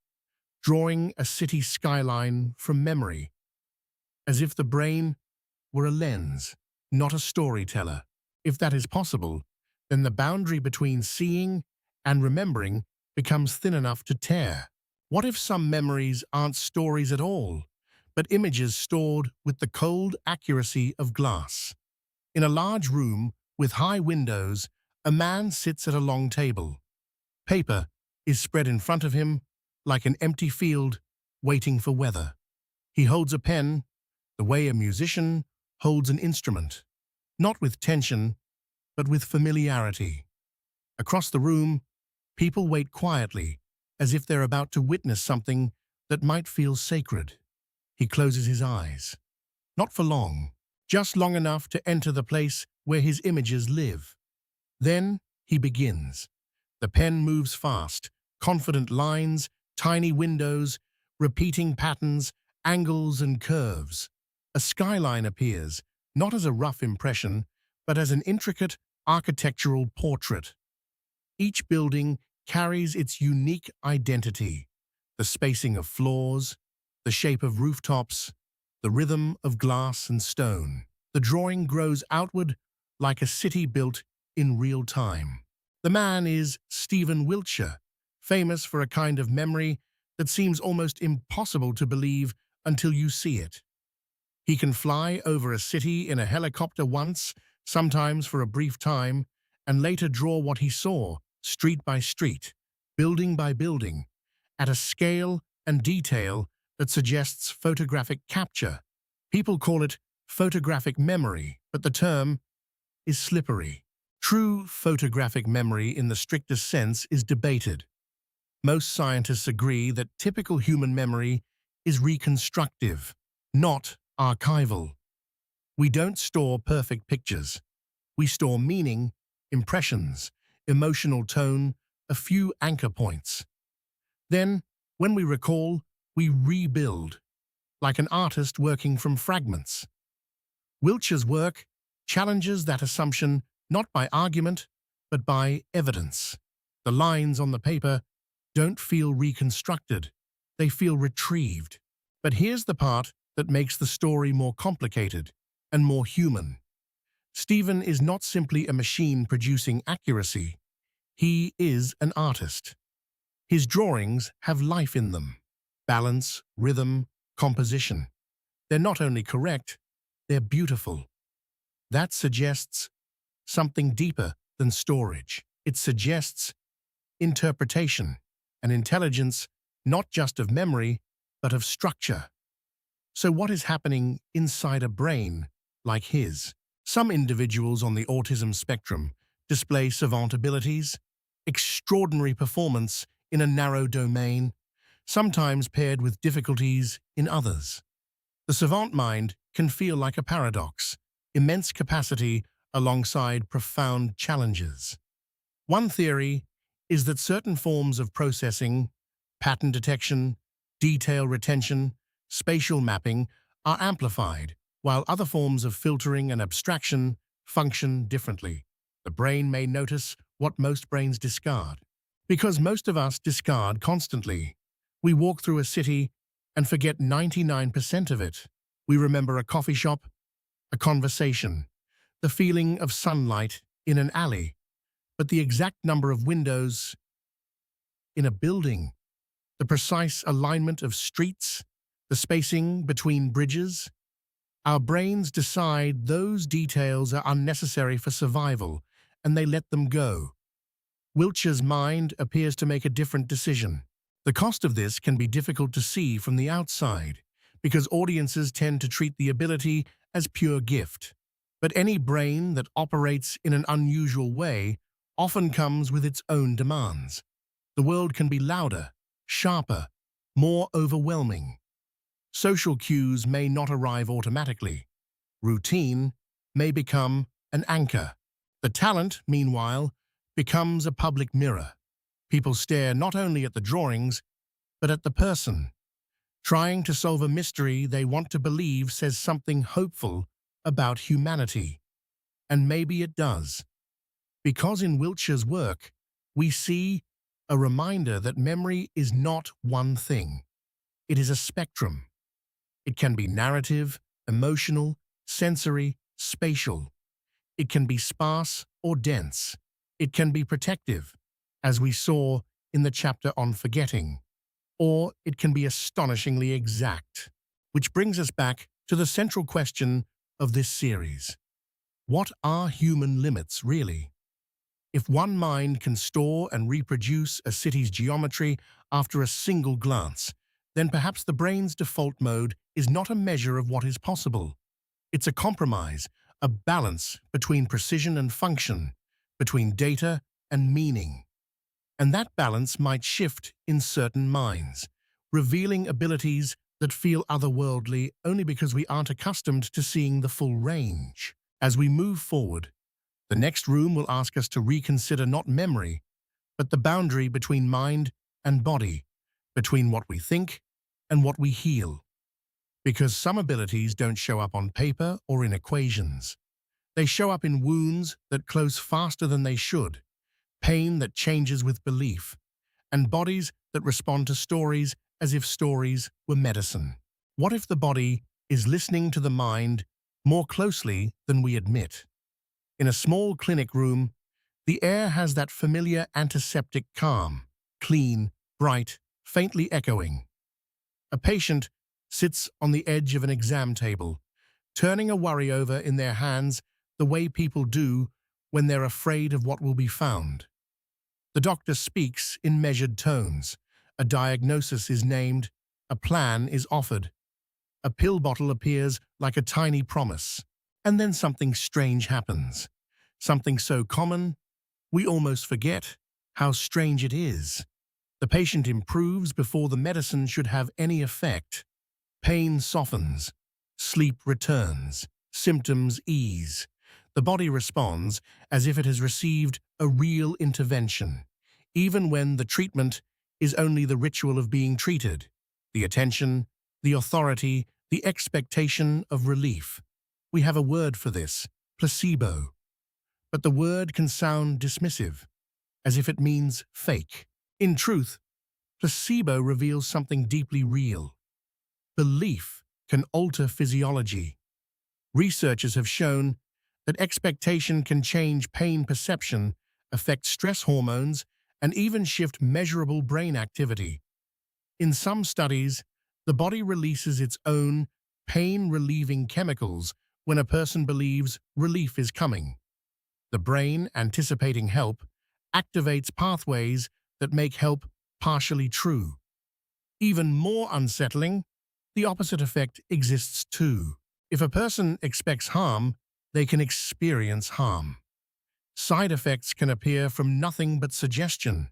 drawing a city skyline from memory. as if the brain were a lens, not a storyteller. If that is possible, then the boundary between seeing and remembering becomes thin enough to tear. What if some memories aren't stories at all, but images stored with the cold accuracy of glass? In a large room with high windows, a man sits at a long table. Paper is spread in front of him like an empty field waiting for weather. He holds a pen the way a musician holds an instrument, not with tension, but with familiarity. Across the room, people wait quietly, as if they're about to witness something that might feel sacred. He closes his eyes. Not for long, just long enough to enter the place where his images live. Then he begins. The pen moves fast, confident lines, tiny windows, repeating patterns, angles and curves. A skyline appears, not as a rough impression, but as an intricate architectural portrait. Each building carries its unique identity: the spacing of floors, the shape of rooftops, the rhythm of glass and stone. The drawing grows outward like a city built in real time. The man is Stephen Wiltshire, famous for a kind of memory that seems almost impossible to believe until you see it. He can fly over a city in a helicopter once, sometimes for a brief time, and later draw what he saw, street by street, building by building, at a scale and detail that suggests photographic capture. People call it photographic memory, but the term is slippery. True photographic memory in the strictest sense is debated. Most scientists agree that typical human memory is reconstructive, not archival. We don't store perfect pictures. We store meaning, impressions, emotional tone, a few anchor points. Then, when we recall, we rebuild, like an artist working from fragments. Wiltshire's work challenges that assumption not by argument, but by evidence. The lines on the paper don't feel reconstructed, they feel retrieved. But here's the part that makes the story more complicated and more human. Stephen is not simply a machine producing accuracy. He is an artist. His drawings have life in them: balance, rhythm, composition. They're not only correct, they're beautiful. That suggests something deeper than storage. It suggests interpretation, an intelligence not just of memory, but of structure. So what is happening inside a brain like his? Some individuals on the autism spectrum display savant abilities, extraordinary performance in a narrow domain, sometimes paired with difficulties in others. The savant mind can feel like a paradox: immense capacity alongside profound challenges. One theory is that certain forms of processing, pattern detection, detail retention, spatial mapping, are amplified, while other forms of filtering and abstraction function differently. The brain may notice what most brains discard. Because most of us discard constantly. We walk through a city and forget 99% of it. We remember a coffee shop, a conversation, the feeling of sunlight in an alley, but the exact number of windows in a building, the precise alignment of streets, the spacing between bridges, our brains decide those details are unnecessary for survival, and they let them go. Wiltshire's mind appears to make a different decision. The cost of this can be difficult to see from the outside, because audiences tend to treat the ability as pure gift. But any brain that operates in an unusual way often comes with its own demands. The world can be louder, sharper, more overwhelming. Social cues may not arrive automatically. Routine may become an anchor. The talent, meanwhile, becomes a public mirror. People stare not only at the drawings, but at the person. Trying to solve a mystery they want to believe says something hopeful about humanity. And maybe it does. Because in Wiltshire's work, we see a reminder that memory is not one thing. It is a spectrum. It can be narrative, emotional, sensory, spatial. It can be sparse or dense. It can be protective, as we saw in the chapter on forgetting, or it can be astonishingly exact. Which brings us back to the central question of this series. What are human limits, really? If one mind can store and reproduce a city's geometry after a single glance, then perhaps the brain's default mode is not a measure of what is possible. It's a compromise, a balance between precision and function, between data and meaning. And that balance might shift in certain minds, revealing abilities that feel otherworldly only because we aren't accustomed to seeing the full range. As we move forward, the next room will ask us to reconsider not memory, but the boundary between mind and body, between what we think and what we heal. Because some abilities don't show up on paper or in equations. They show up in wounds that close faster than they should, pain that changes with belief, and bodies that respond to stories as if stories were medicine. What if the body is listening to the mind more closely than we admit? In a small clinic room, the air has that familiar antiseptic calm, clean, bright, faintly echoing. A patient sits on the edge of an exam table, turning a worry over in their hands the way people do when they're afraid of what will be found. The doctor speaks in measured tones. A diagnosis is named, a plan is offered. A pill bottle appears like a tiny promise. And then something strange happens. Something so common, we almost forget how strange it is. The patient improves before the medicine should have any effect. Pain softens, sleep returns, symptoms ease. The body responds as if it has received a real intervention, even when the treatment is only the ritual of being treated, the attention, the authority, the expectation of relief. We have a word for this, placebo. But the word can sound dismissive, as if it means fake. In truth, placebo reveals something deeply real. Belief can alter physiology. Researchers have shown that expectation can change pain perception, affect stress hormones, and even shift measurable brain activity. In some studies, the body releases its own pain-relieving chemicals when a person believes relief is coming. The brain, anticipating help, activates pathways that make help partially true. Even more unsettling, the opposite effect exists too. If a person expects harm, they can experience harm. Side effects can appear from nothing but suggestion.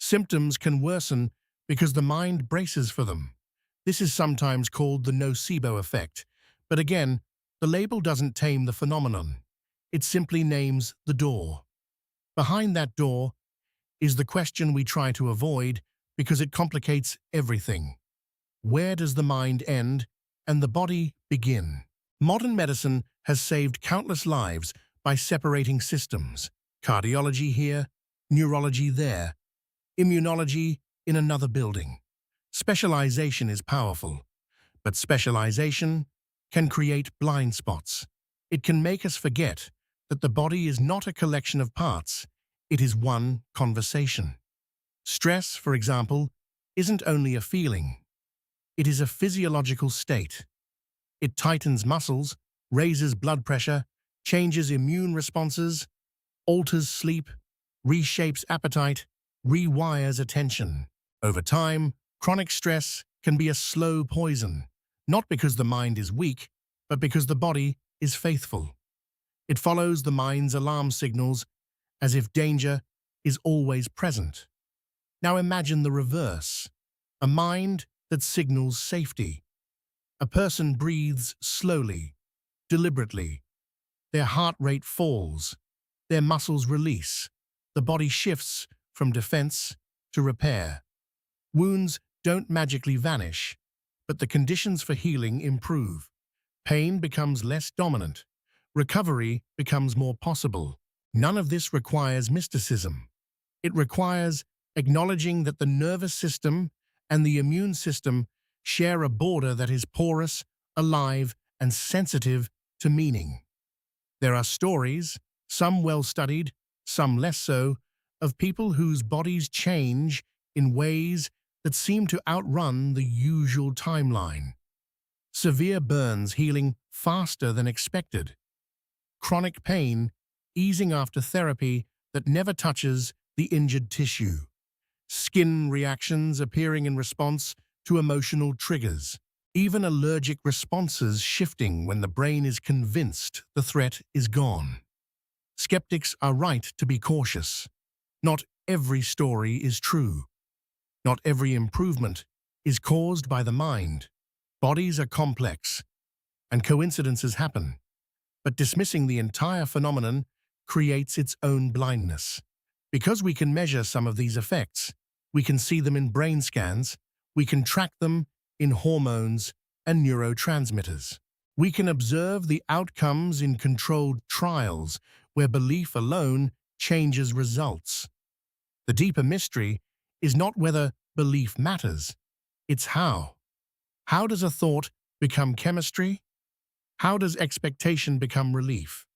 Symptoms can worsen because the mind braces for them. This is sometimes called the nocebo effect, but again, the label doesn't tame the phenomenon. It simply names the door. Behind that door is the question we try to avoid because it complicates everything. Where does the mind end and the body begin? Modern medicine has saved countless lives by separating systems. Cardiology here, neurology there, immunology in another building. Specialization is powerful, but specialization can create blind spots. It can make us forget that the body is not a collection of parts, it is one conversation. Stress, for example, isn't only a feeling. It is a physiological state. It tightens muscles, raises blood pressure, changes immune responses, alters sleep, reshapes appetite, rewires attention. Over time, chronic stress can be a slow poison, not because the mind is weak, but because the body is faithful. It follows the mind's alarm signals as if danger is always present. Now imagine the reverse, a mind that signals safety. A person breathes slowly, deliberately. Their heart rate falls, their muscles release, the body shifts from defense to repair. Wounds don't magically vanish, but the conditions for healing improve. Pain becomes less dominant. Recovery becomes more possible. None of this requires mysticism. It requires acknowledging that the nervous system and the immune system share a border that is porous, alive, and sensitive to meaning. There are stories, some well-studied, some less so, of people whose bodies change in ways that seem to outrun the usual timeline. Severe burns healing faster than expected. Chronic pain easing after therapy that never touches the injured tissue. Skin reactions appearing in response to emotional triggers. Even allergic responses shifting when the brain is convinced the threat is gone. Skeptics are right to be cautious. Not every story is true. Not every improvement is caused by the mind. Bodies are complex, and coincidences happen. But dismissing the entire phenomenon creates its own blindness. Because we can measure some of these effects, we can see them in brain scans, we can track them in hormones and neurotransmitters. We can observe the outcomes in controlled trials where belief alone changes results. The deeper mystery is not whether belief matters, it's how. How does a thought become chemistry? How does expectation become relief?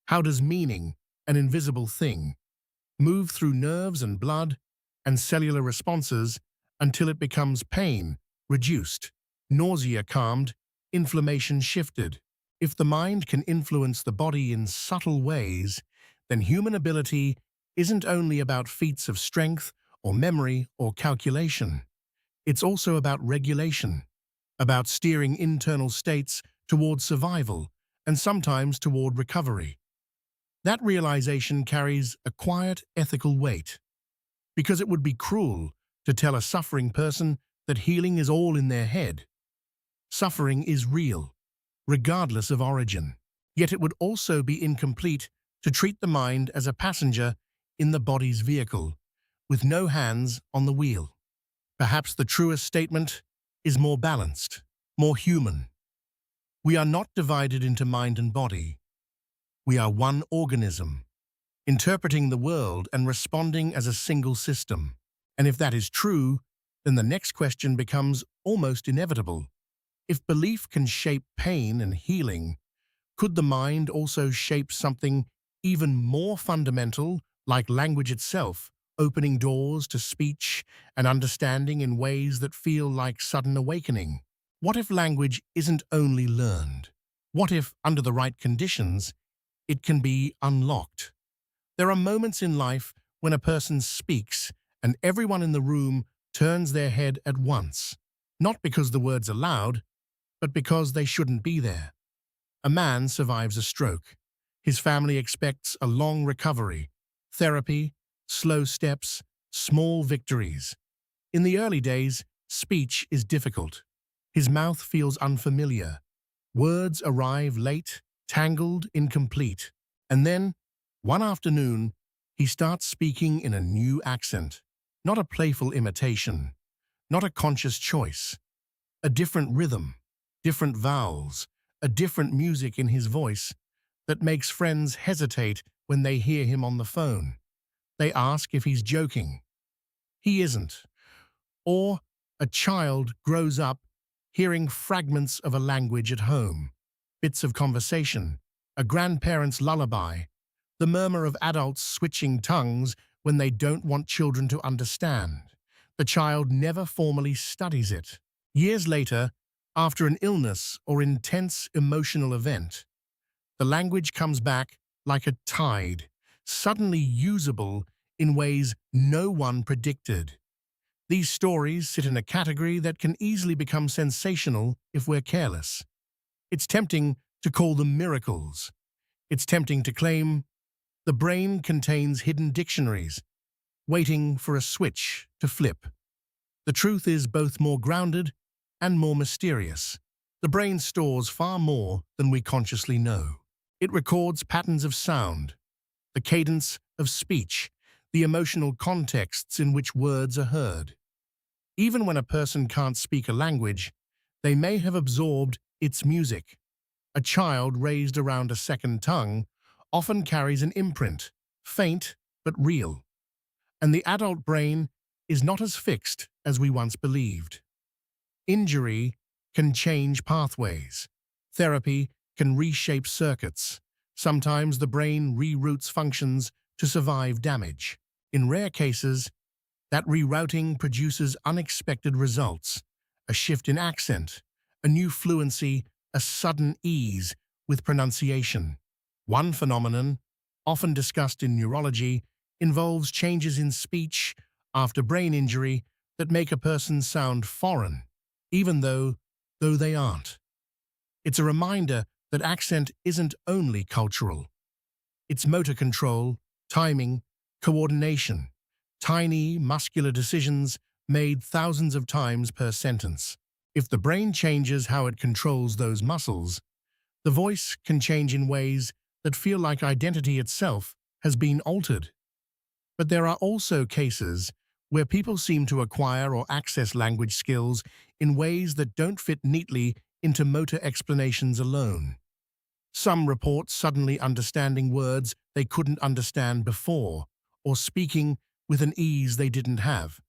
How does meaning, an invisible thing, move through nerves and blood and cellular responses until it becomes pain, reduced, nausea calmed, inflammation shifted? If the mind can influence the body in subtle ways, then human ability isn't only about feats of strength or memory or calculation. It's also about regulation, about steering internal states toward survival and sometimes toward recovery. That realization carries a quiet ethical weight, because it would be cruel to tell a suffering person that healing is all in their head. Suffering is real, regardless of origin. Yet it would also be incomplete to treat the mind as a passenger in the body's vehicle, with no hands on the wheel. Perhaps the truest statement is more balanced, more human. We are not divided into mind and body. We are one organism, interpreting the world and responding as a single system. And if that is true, then the next question becomes almost inevitable. If belief can shape pain and healing, could the mind also shape something even more fundamental, like language itself, opening doors to speech and understanding in ways that feel like sudden awakening? What if language isn't only learned? What if, under the right conditions, it can be unlocked? There are moments in life when a person speaks and everyone in the room turns their head at once, not because the words are loud, but because they shouldn't be there. A man survives a stroke. His family expects a long recovery, therapy, slow steps, small victories. In the early days, speech is difficult. His mouth feels unfamiliar. Words arrive late, tangled, incomplete. And then, one afternoon, he starts speaking in a new accent. Not a playful imitation, not a conscious choice. A different rhythm, different vowels, a different music in his voice that makes friends hesitate when they hear him on the phone. They ask if he's joking. He isn't. Or a child grows up hearing fragments of a language at home, bits of conversation, a grandparent's lullaby, the murmur of adults switching tongues when they don't want children to understand. The child never formally studies it. Years later, after an illness or intense emotional event, the language comes back like a tide, suddenly usable in ways no one predicted. These stories sit in a category that can easily become sensational if we're careless. It's tempting to call them miracles. It's tempting to claim the brain contains hidden dictionaries, waiting for a switch to flip. The truth is both more grounded and more mysterious. The brain stores far more than we consciously know. It records patterns of sound, the cadence of speech, the emotional contexts in which words are heard. Even when a person can't speak a language, they may have absorbed its music. A child raised around a second tongue often carries an imprint, faint but real. And the adult brain is not as fixed as we once believed. Injury can change pathways. Therapy can reshape circuits. Sometimes the brain reroutes functions to survive damage. In rare cases, that rerouting produces unexpected results, a shift in accent, a new fluency, a sudden ease with pronunciation. One phenomenon, often discussed in neurology, involves changes in speech after brain injury that make a person sound foreign, even though they aren't. It's a reminder that accent isn't only cultural. It's motor control, timing, coordination, tiny, muscular decisions made thousands of times per sentence. If the brain changes how it controls those muscles, the voice can change in ways that feel like identity itself has been altered. But there are also cases where people seem to acquire or access language skills in ways that don't fit neatly into motor explanations alone. Some report suddenly understanding words they couldn't understand before, or speaking with an ease they didn't have.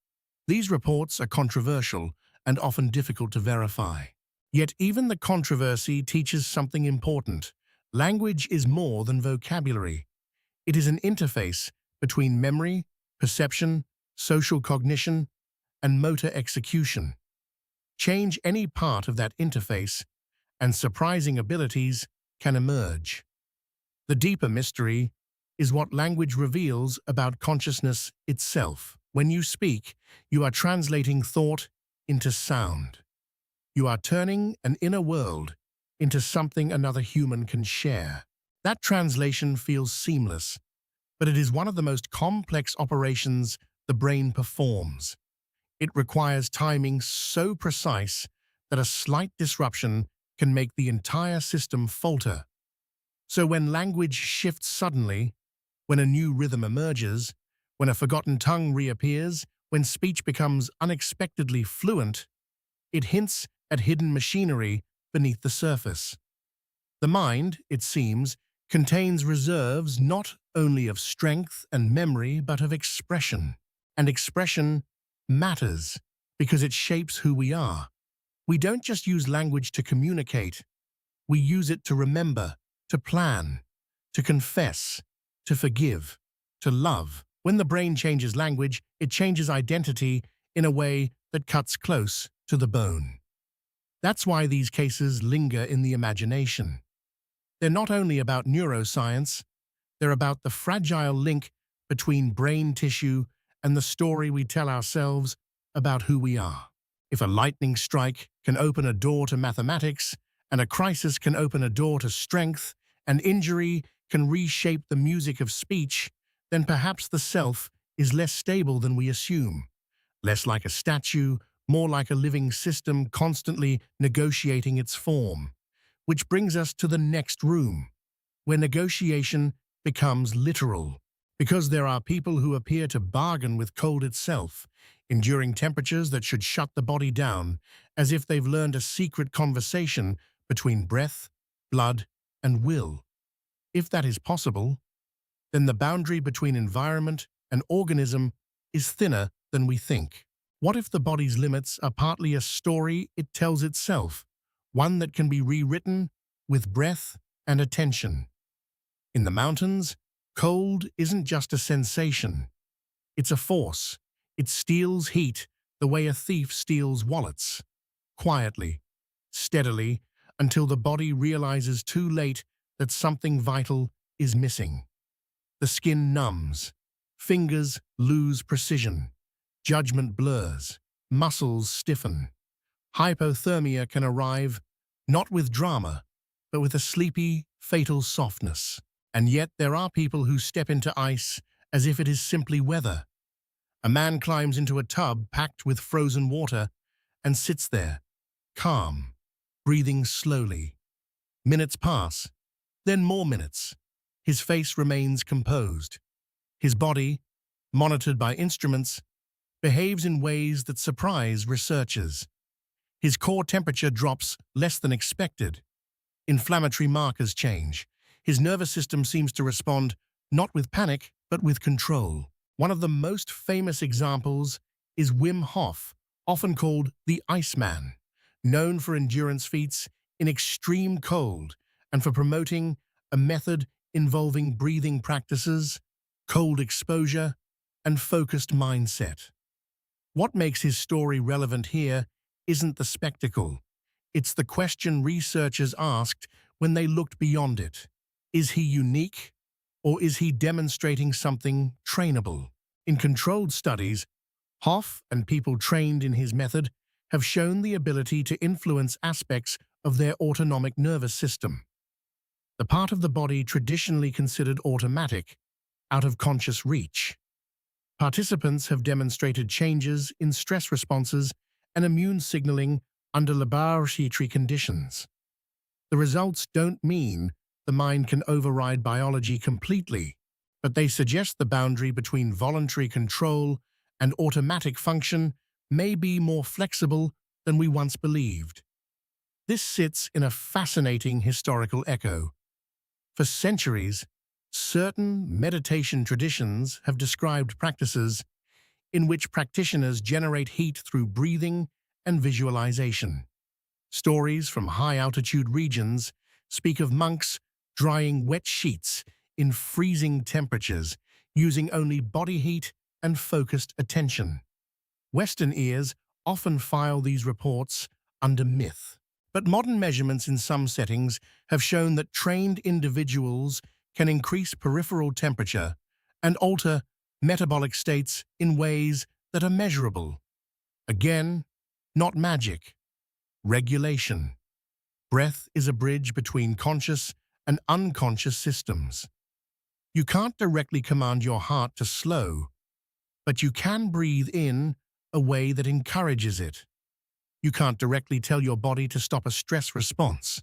These reports are controversial and often difficult to verify. Yet even the controversy teaches something important. Language is more than vocabulary. It is an interface between memory, perception, social cognition, and motor execution. Change any part of that interface, and surprising abilities can emerge. The deeper mystery is what language reveals about consciousness itself. When you speak, you are translating thought into sound. You are turning an inner world into something another human can share. That translation feels seamless, but it is one of the most complex operations the brain performs. It requires timing so precise that a slight disruption can make the entire system falter. So when language shifts suddenly, when a new rhythm emerges, when a forgotten tongue reappears, when speech becomes unexpectedly fluent, it hints at hidden machinery beneath the surface. The mind, it seems, contains reserves not only of strength and memory but of expression. And expression matters because it shapes who we are. We don't just use language to communicate. We use it to remember, to plan, to confess, to forgive, to love. When the brain changes language, it changes identity in a way that cuts close to the bone. That's why these cases linger in the imagination. They're not only about neuroscience, they're about the fragile link between brain tissue and the story we tell ourselves about who we are. If a lightning strike can open a door to mathematics, and a crisis can open a door to strength, and injury can reshape the music of speech, then perhaps the self is less stable than we assume. Less like a statue, more like a living system constantly negotiating its form. Which brings us to the next room, where negotiation becomes literal. Because there are people who appear to bargain with cold itself, enduring temperatures that should shut the body down, as if they've learned a secret conversation between breath, blood, and will. If that is possible, then the boundary between environment and organism is thinner than we think. What if the body's limits are partly a story it tells itself, one that can be rewritten with breath and attention? In the mountains, cold isn't just a sensation. It's a force. It steals heat the way a thief steals wallets. Quietly, steadily, until the body realizes too late that something vital is missing. The skin numbs. Fingers lose precision. Judgment blurs. Muscles stiffen. Hypothermia can arrive, not with drama, but with a sleepy, fatal softness. And yet there are people who step into ice as if it is simply weather. A man climbs into a tub packed with frozen water and sits there, calm, breathing slowly. Minutes pass, then more minutes. His face remains composed. His body, monitored by instruments, behaves in ways that surprise researchers. His core temperature drops less than expected. Inflammatory markers change. His nervous system seems to respond not with panic, but with control. One of the most famous examples is Wim Hof, often called the Iceman. Known for endurance feats, in extreme cold and for promoting a method involving breathing practices, cold exposure, and focused mindset. What makes his story relevant here isn't the spectacle. It's the question researchers asked when they looked beyond it. Is he unique, or is he demonstrating something trainable? In controlled studies, Hoff and people trained in his method have shown the ability to influence aspects of their autonomic nervous system, the part of the body traditionally considered automatic, out of conscious reach. Participants have demonstrated changes in stress responses and immune signaling under laboratory conditions. The results don't mean the mind can override biology completely, but they suggest the boundary between voluntary control and automatic function may be more flexible than we once believed. This sits in a fascinating historical echo. For centuries, certain meditation traditions have described practices in which practitioners generate heat through breathing and visualization. Stories from high-altitude regions speak of monks drying wet sheets in freezing temperatures, using only body heat and focused attention. Western ears often file these reports under myth, but modern measurements in some settings have shown that trained individuals can increase peripheral temperature and alter metabolic states in ways that are measurable. Again, not magic. Regulation. Breath is a bridge between conscious and unconscious systems. You can't directly command your heart to slow, but you can breathe in a way that encourages it. You can't directly tell your body to stop a stress response,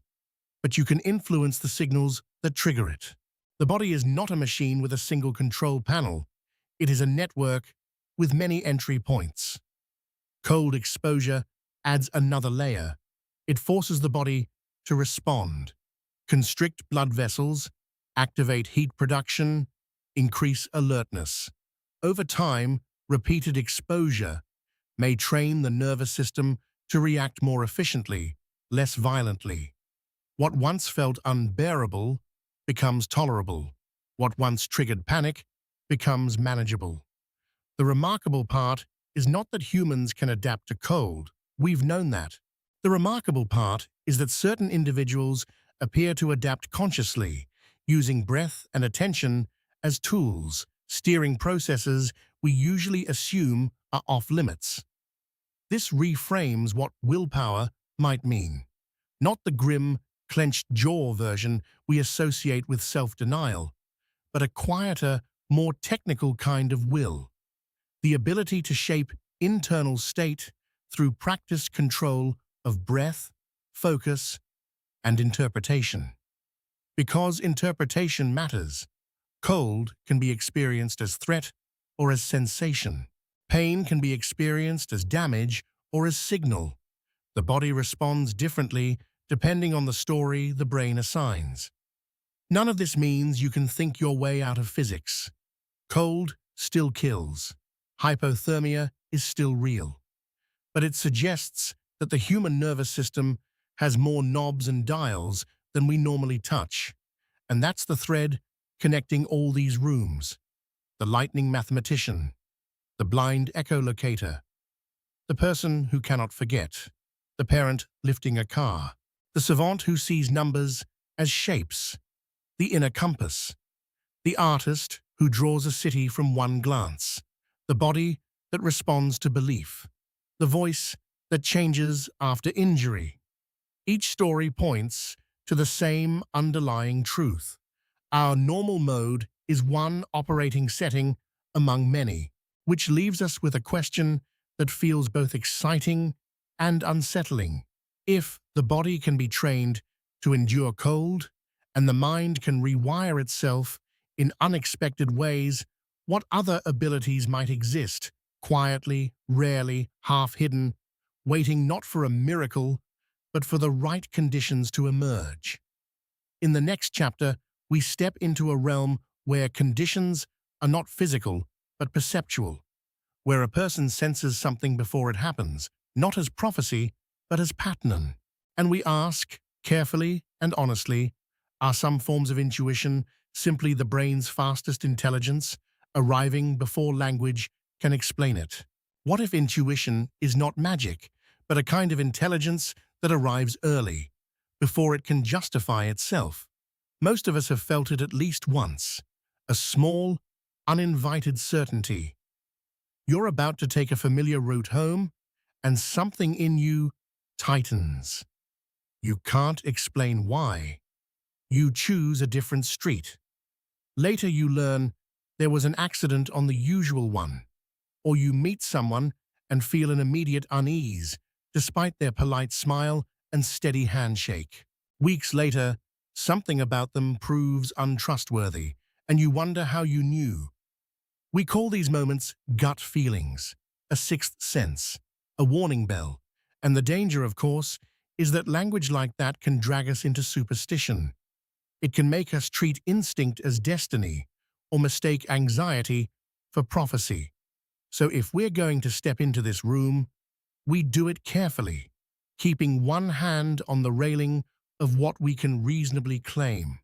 but you can influence the signals that trigger it. The body is not a machine with a single control panel. It is a network with many entry points. Cold exposure adds another layer. It forces the body to respond, constrict blood vessels, activate heat production, increase alertness. Over time, repeated exposure may train the nervous system to react more efficiently, less violently. What once felt unbearable becomes tolerable. What once triggered panic becomes manageable. The remarkable part is not that humans can adapt to cold. We've known that. The remarkable part is that certain individuals appear to adapt consciously, using breath and attention as tools, steering processes we usually assume are off-limits. This reframes what willpower might mean. Not the grim, clenched jaw version we associate with self-denial, but a quieter, more technical kind of will. The ability to shape internal state through practiced control of breath, focus, and interpretation. Because interpretation matters, cold can be experienced as threat or as sensation. Pain can be experienced as damage or as signal. The body responds differently depending on the story the brain assigns. None of this means you can think your way out of physics. Cold still kills. Hypothermia is still real. But it suggests that the human nervous system has more knobs and dials than we normally touch. And that's the thread connecting all these rooms. The lightning mathematician, the blind echolocator, the person who cannot forget, the parent lifting a car, the savant who sees numbers as shapes, the inner compass, the artist who draws a city from one glance, the body that responds to belief, the voice that changes after injury. Each story points to the same underlying truth. Our normal mode is one operating setting among many, which leaves us with a question that feels both exciting and unsettling. If the body can be trained to endure cold, and the mind can rewire itself in unexpected ways, what other abilities might exist, quietly, rarely, half-hidden, waiting not for a miracle, but for the right conditions to emerge? In the next chapter, we step into a realm where conditions are not physical, but perceptual, where a person senses something before it happens, not as prophecy, but as pattern. And we ask, Carefully and honestly, are some forms of intuition simply the brain's fastest intelligence, arriving before language can explain it? What if intuition is not magic, but a kind of intelligence that arrives early, before it can justify itself? Most of us have felt it at least once, a small, uninvited certainty. You're about to take a familiar route home, and something in you tightens. You can't explain why. You choose a different street. Later you learn there was an accident on the usual one, or you meet someone and feel an immediate unease, despite their polite smile and steady handshake. Weeks later, something about them proves untrustworthy, and you wonder how you knew. We call these moments gut feelings, a sixth sense, a warning bell. And the danger, of course, is that language like that can drag us into superstition. It can make us treat instinct as destiny or mistake anxiety for prophecy. So if we're going to step into this room, we do it carefully, keeping one hand on the railing of what we can reasonably claim.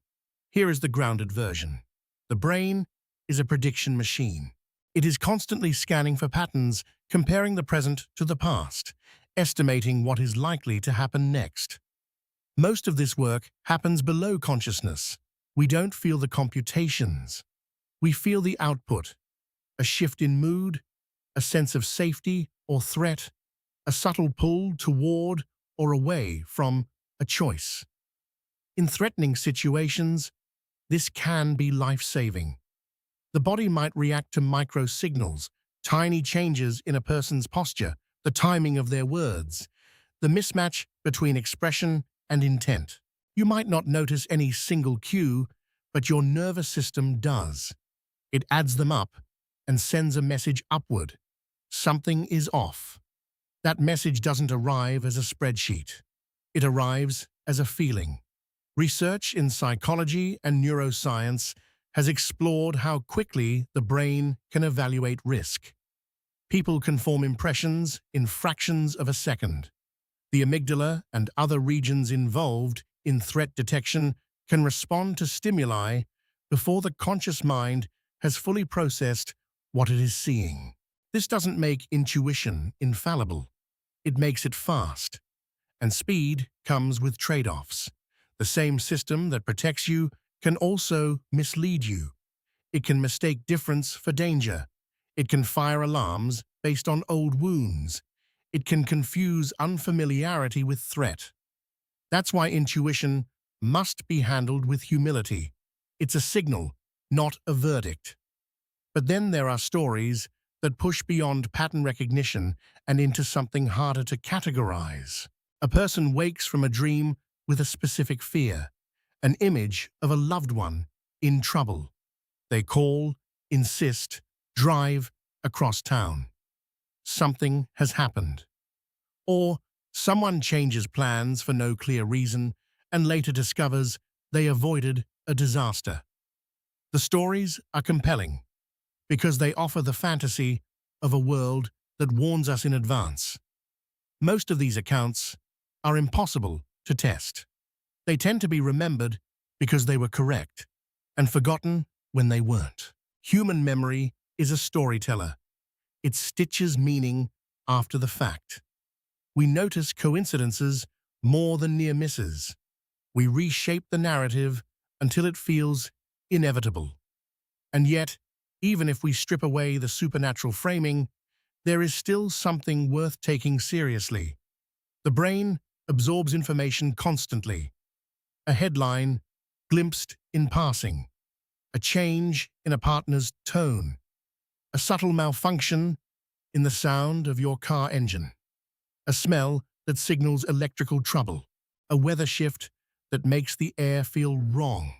Here is the grounded version. The brain is a prediction machine. It is constantly scanning for patterns, comparing the present to the past, estimating what is likely to happen next. Most of this work happens below consciousness. We don't feel the computations. We feel the output, a shift in mood, a sense of safety or threat, a subtle pull toward or away from a choice. In threatening situations, this can be life-saving. The body might react to micro-signals, tiny changes in a person's posture, the timing of their words, the mismatch between expression and intent. You might not notice any single cue, but your nervous system does. It adds them up and sends a message upward. Something is off. That message doesn't arrive as a spreadsheet. It arrives as a feeling. Research in psychology and neuroscience has explored how quickly the brain can evaluate risk. People can form impressions in fractions of a second. The amygdala and other regions involved in threat detection can respond to stimuli before the conscious mind has fully processed what it is seeing. This doesn't make intuition infallible. It makes it fast. And speed comes with trade-offs. The same system that protects you can also mislead you. It can mistake difference for danger. It can fire alarms based on old wounds. It can confuse unfamiliarity with threat. That's why intuition must be handled with humility. It's a signal, not a verdict. But then there are stories that push beyond pattern recognition and into something harder to categorize. A person wakes from a dream with a specific fear, an image of a loved one in trouble. They call, insist, drive across town. Something has happened. Or someone changes plans for no clear reason and later discovers they avoided a disaster. The stories are compelling because they offer the fantasy of a world that warns us in advance. Most of these accounts are impossible to test. They tend to be remembered because they were correct and forgotten when they weren't. Human memory is a storyteller. It stitches meaning after the fact. We notice coincidences more than near misses. We reshape the narrative until it feels inevitable. And yet, even if we strip away the supernatural framing, there is still something worth taking seriously. The brain absorbs information constantly. A headline glimpsed in passing, a change in a partner's tone, a subtle malfunction in the sound of your car engine, a smell that signals electrical trouble, a weather shift that makes the air feel wrong.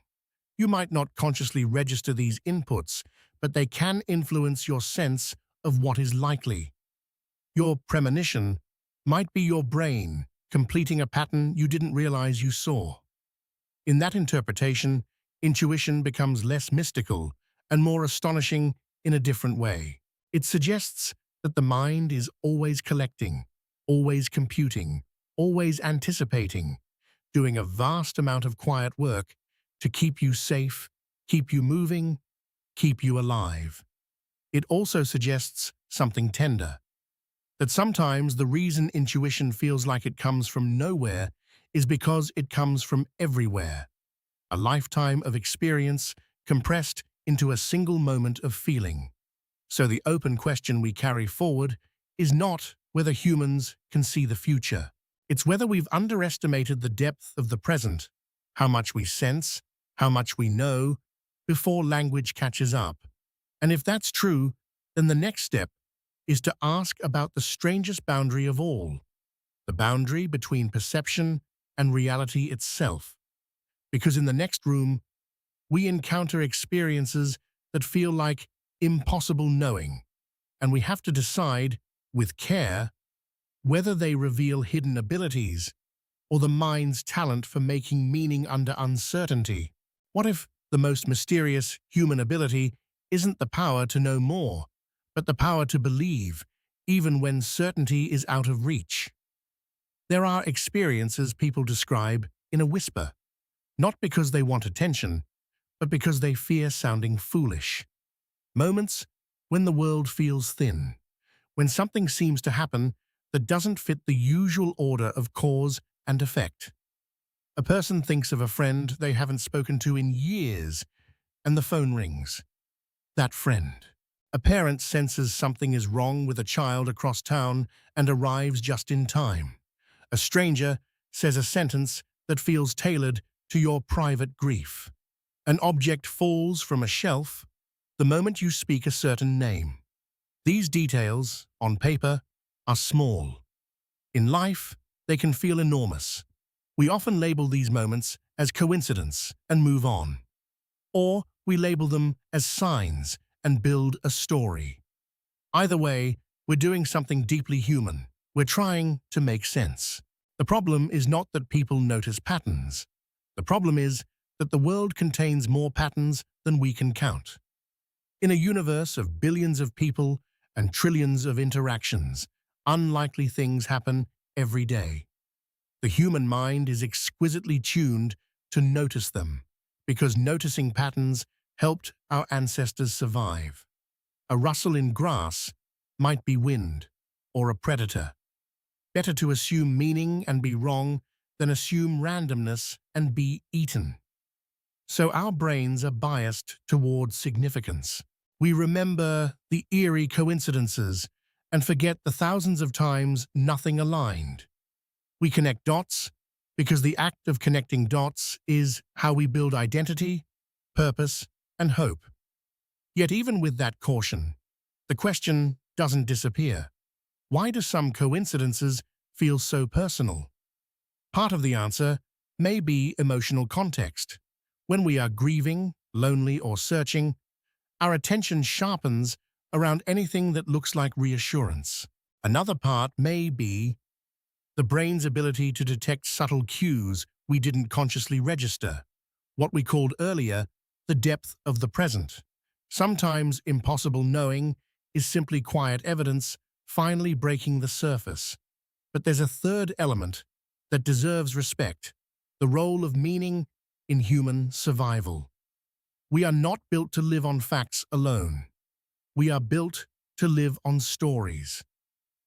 You might not consciously register these inputs, but they can influence your sense of what is likely. Your premonition might be your brain completing a pattern you didn't realize you saw. In that interpretation, intuition becomes less mystical and more astonishing in a different way. It suggests that the mind is always collecting, always computing, always anticipating, doing a vast amount of quiet work to keep you safe, keep you moving, keep you alive. It also suggests something tender, that sometimes the reason intuition feels like it comes from nowhere is because it comes from everywhere. A lifetime of experience compressed into a single moment of feeling. So the open question we carry forward is not whether humans can see the future. It's whether we've underestimated the depth of the present, how much we sense, how much we know, before language catches up. And if that's true, then the next step is to ask about the strangest boundary of all, the boundary between perception and reality itself. Because in the next room, we encounter experiences that feel like impossible knowing, and we have to decide, with care, whether they reveal hidden abilities or the mind's talent for making meaning under uncertainty. What if the most mysterious human ability isn't the power to know more, but the power to believe, even when certainty is out of reach? There are experiences people describe in a whisper, not because they want attention, but because they fear sounding foolish. Moments when the world feels thin, when something seems to happen that doesn't fit the usual order of cause and effect. A person thinks of a friend they haven't spoken to in years, and the phone rings. That friend. A parent senses something is wrong with a child across town and arrives just in time. A stranger says a sentence that feels tailored to your private grief. An object falls from a shelf the moment you speak a certain name. These details, on paper, are small. In life, they can feel enormous. We often label these moments as coincidence and move on. Or we label them as signs and build a story. Either way, we're doing something deeply human. We're trying to make sense. The problem is not that people notice patterns. The problem is that the world contains more patterns than we can count. In a universe of billions of people and trillions of interactions, unlikely things happen every day. The human mind is exquisitely tuned to notice them, because noticing patterns helped our ancestors survive. A rustle in grass might be wind or a predator. Better to assume meaning and be wrong than assume randomness and be eaten. So our brains are biased towards significance. We remember the eerie coincidences and forget the thousands of times nothing aligned. We connect dots because the act of connecting dots is how we build identity, purpose, and hope. Yet even with that caution, the question doesn't disappear. Why do some coincidences feel so personal? Part of the answer may be emotional context. When we are grieving, lonely, or searching, our attention sharpens around anything that looks like reassurance. Another part may be the brain's ability to detect subtle cues we didn't consciously register, what we called earlier the depth of the present. Sometimes impossible knowing is simply quiet evidence finally breaking the surface. But there's a third element that deserves respect, the role of meaning in human survival. We are not built to live on facts alone. We are built to live on stories.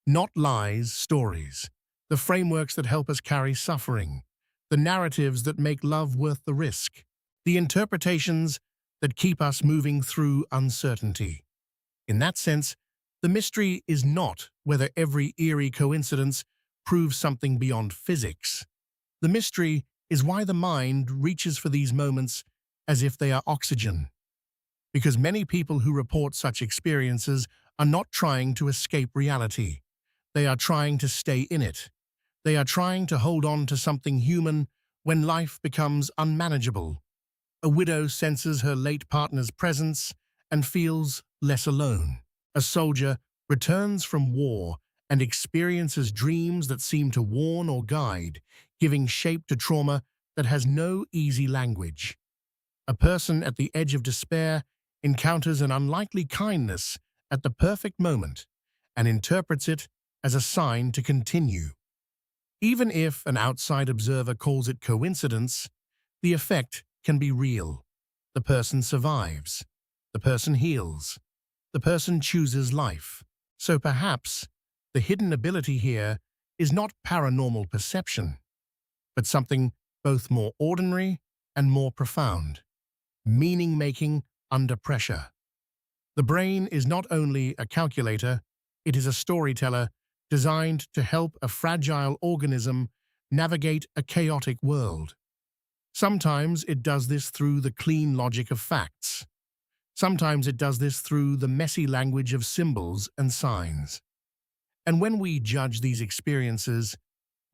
Not lies, stories. The frameworks that help us carry suffering. The narratives that make love worth the risk. The interpretations that keep us moving through uncertainty. In that sense, the mystery is not whether every eerie coincidence proves something beyond physics. The mystery is why the mind reaches for these moments as if they are oxygen. Because many people who report such experiences are not trying to escape reality. They are trying to stay in it. They are trying to hold on to something human when life becomes unmanageable. A widow senses her late partner's presence and feels less alone. A soldier returns from war and experiences dreams that seem to warn or guide, giving shape to trauma that has no easy language. A person at the edge of despair encounters an unlikely kindness at the perfect moment and interprets it as a sign to continue. Even if an outside observer calls it coincidence, the effect can be real. The person survives. The person heals. The person chooses life. So perhaps the hidden ability here is not paranormal perception, but something both more ordinary and more profound: meaning-making under pressure. The brain is not only a calculator, it is a storyteller designed to help a fragile organism navigate a chaotic world. Sometimes it does this through the clean logic of facts. Sometimes it does this through the messy language of symbols and signs. And when we judge these experiences,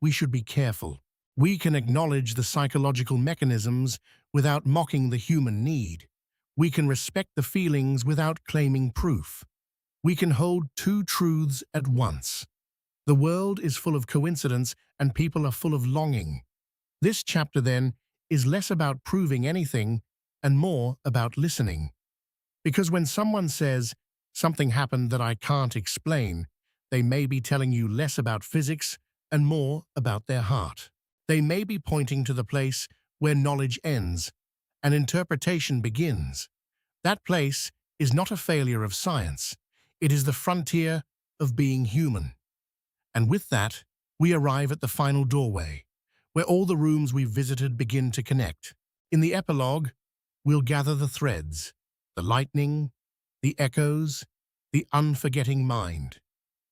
we should be careful. We can acknowledge the psychological mechanisms without mocking the human need. We can respect the feelings without claiming proof. We can hold two truths at once. The world is full of coincidence and people are full of longing. This chapter, then, is less about proving anything and more about listening. Because when someone says, "Something happened that I can't explain," they may be telling you less about physics and more about their heart. They may be pointing to the place where knowledge ends and interpretation begins. That place is not a failure of science. It is the frontier of being human. And with that, we arrive at the final doorway, where all the rooms we've visited begin to connect. In the epilogue, we'll gather the threads: the lightning, the echoes, the unforgetting mind,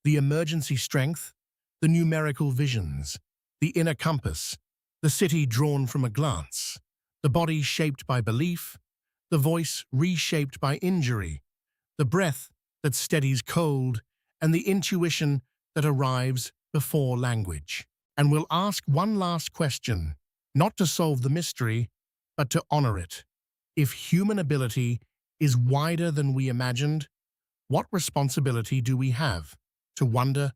the emergency strength, the numerical visions, the inner compass, the city drawn from a glance, the body shaped by belief, the voice reshaped by injury, the breath that steadies cold, and the intuition that arrives before language. And we'll ask one last question, not to solve the mystery, but to honor it. If human ability is wider than we imagined, what responsibility do we have to wonder,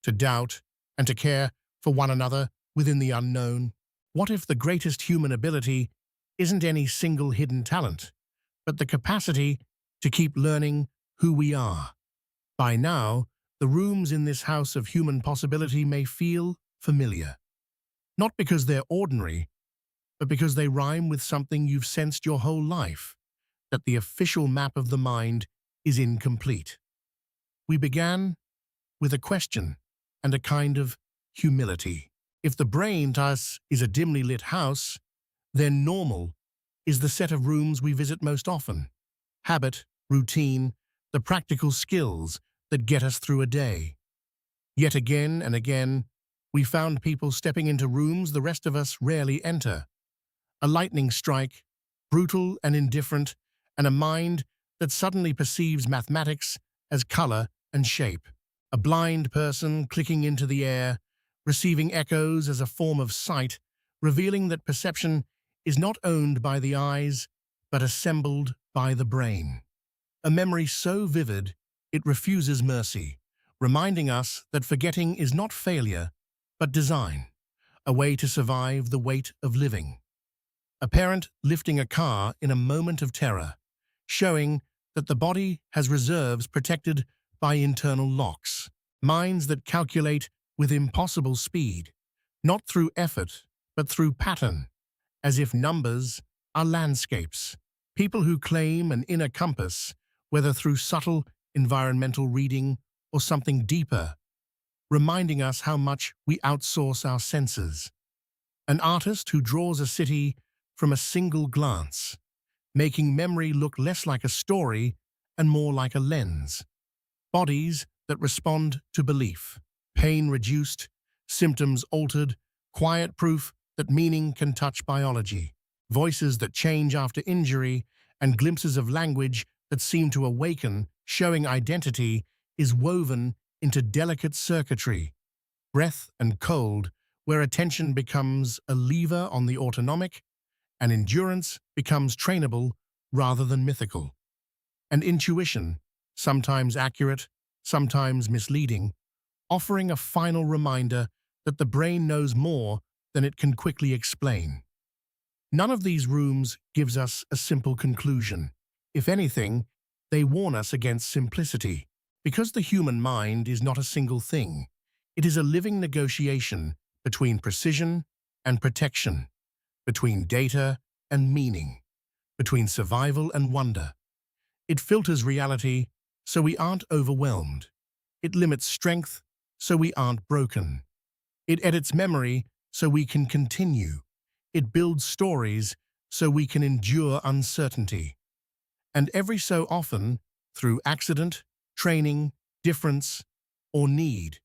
to doubt, and to care for one another within the unknown? What if the greatest human ability isn't any single hidden talent, but the capacity to keep learning who we are? By now, the rooms in this house of human possibility may feel familiar. Not because they're ordinary, but because they rhyme with something you've sensed your whole life: that the official map of the mind is incomplete. We began with a question and a kind of humility. If the brain to us is a dimly lit house, then normal is the set of rooms we visit most often. Habit, routine, the practical skills that get us through a day. Yet again and again, we found people stepping into rooms the rest of us rarely enter. A lightning strike, brutal and indifferent, and a mind that suddenly perceives mathematics as color and shape. A blind person clicking into the air, receiving echoes as a form of sight, revealing that perception is not owned by the eyes, but assembled by the brain. A memory so vivid, it refuses mercy, reminding us that forgetting is not failure, but design, a way to survive the weight of living. A parent lifting a car in a moment of terror, showing that the body has reserves protected by internal locks. Minds that calculate with impossible speed, not through effort, but through pattern, as if numbers are landscapes. People who claim an inner compass, whether through subtle environmental reading or something deeper, reminding us how much we outsource our senses. An artist who draws a city from a single glance, making memory look less like a story and more like a lens. Bodies that respond to belief, pain reduced, symptoms altered, quiet proof that meaning can touch biology. Voices that change after injury, and glimpses of language that seem to awaken, showing identity is woven into delicate circuitry. Breath and cold, where attention becomes a lever on the autonomic, and endurance becomes trainable rather than mythical. And intuition, sometimes accurate, sometimes misleading, offering a final reminder that the brain knows more than it can quickly explain. None of these rooms gives us a simple conclusion. If anything, they warn us against simplicity. Because the human mind is not a single thing. It is a living negotiation between precision and protection, between data and meaning, between survival and wonder. It filters reality so we aren't overwhelmed. It limits strength so we aren't broken. It edits memory so we can continue. It builds stories so we can endure uncertainty. And every so often, through accident, training, difference, or need,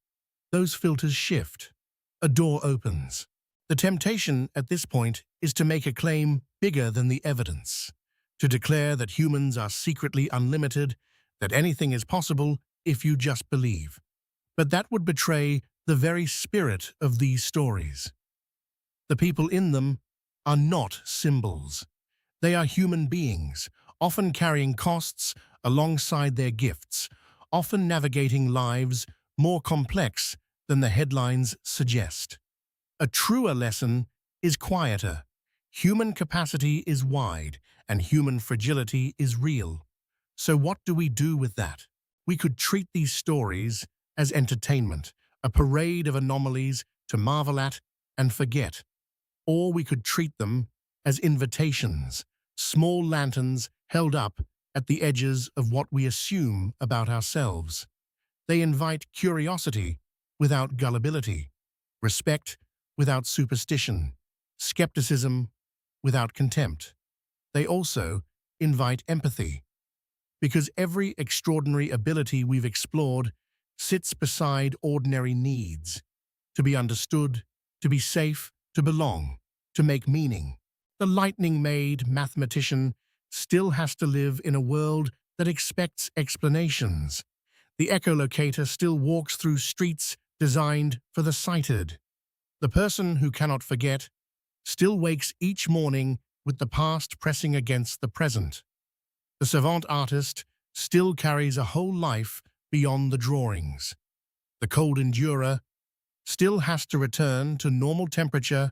those filters shift. A door opens. The temptation at this point is to make a claim bigger than the evidence, to declare that humans are secretly unlimited, that anything is possible if you just believe. But that would betray the very spirit of these stories. The people in them are not symbols. They are human beings, often carrying costs alongside their gifts, often navigating lives more complex than the headlines suggest. A truer lesson is quieter. Human capacity is wide, and human fragility is real. So what do we do with that? We could treat these stories as entertainment, a parade of anomalies to marvel at and forget. Or we could treat them as invitations, small lanterns held up at the edges of what we assume about ourselves. They invite curiosity without gullibility, respect without superstition, skepticism without contempt. They also invite empathy, because every extraordinary ability we've explored sits beside ordinary needs: to be understood, to be safe, to belong, to make meaning. The Lightning Mathematician still has to live in a world that expects explanations. The echolocator still walks through streets designed for the sighted. The person who cannot forget still wakes each morning with the past pressing against the present. The savant artist still carries a whole life beyond the drawings. The cold endurer still has to return to normal temperature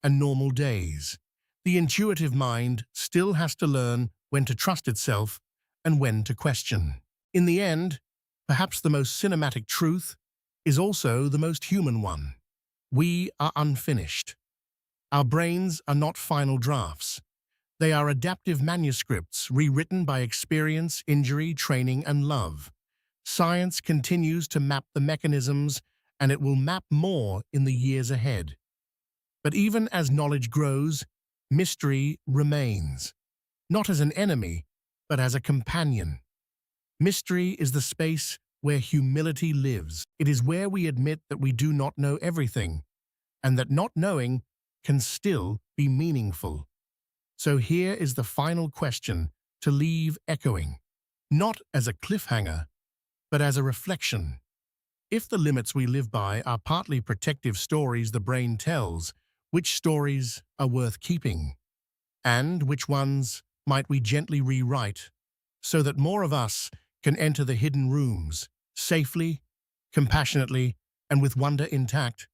and normal days. The intuitive mind still has to learn when to trust itself and when to question. In the end, perhaps the most cinematic truth is also the most human one. We are unfinished. Our brains are not final drafts. They are adaptive manuscripts rewritten by experience, injury, training, and love. Science continues to map the mechanisms, and it will map more in the years ahead. But even as knowledge grows, mystery remains, not as an enemy, but as a companion. Mystery is the space where humility lives. It is where we admit that we do not know everything, and that not knowing can still be meaningful. So here is the final question to leave echoing, not as a cliffhanger, but as a reflection. If the limits we live by are partly protective stories the brain tells, which stories are worth keeping? And which ones might we gently rewrite so that more of us can enter the hidden rooms safely, compassionately, and with wonder intact?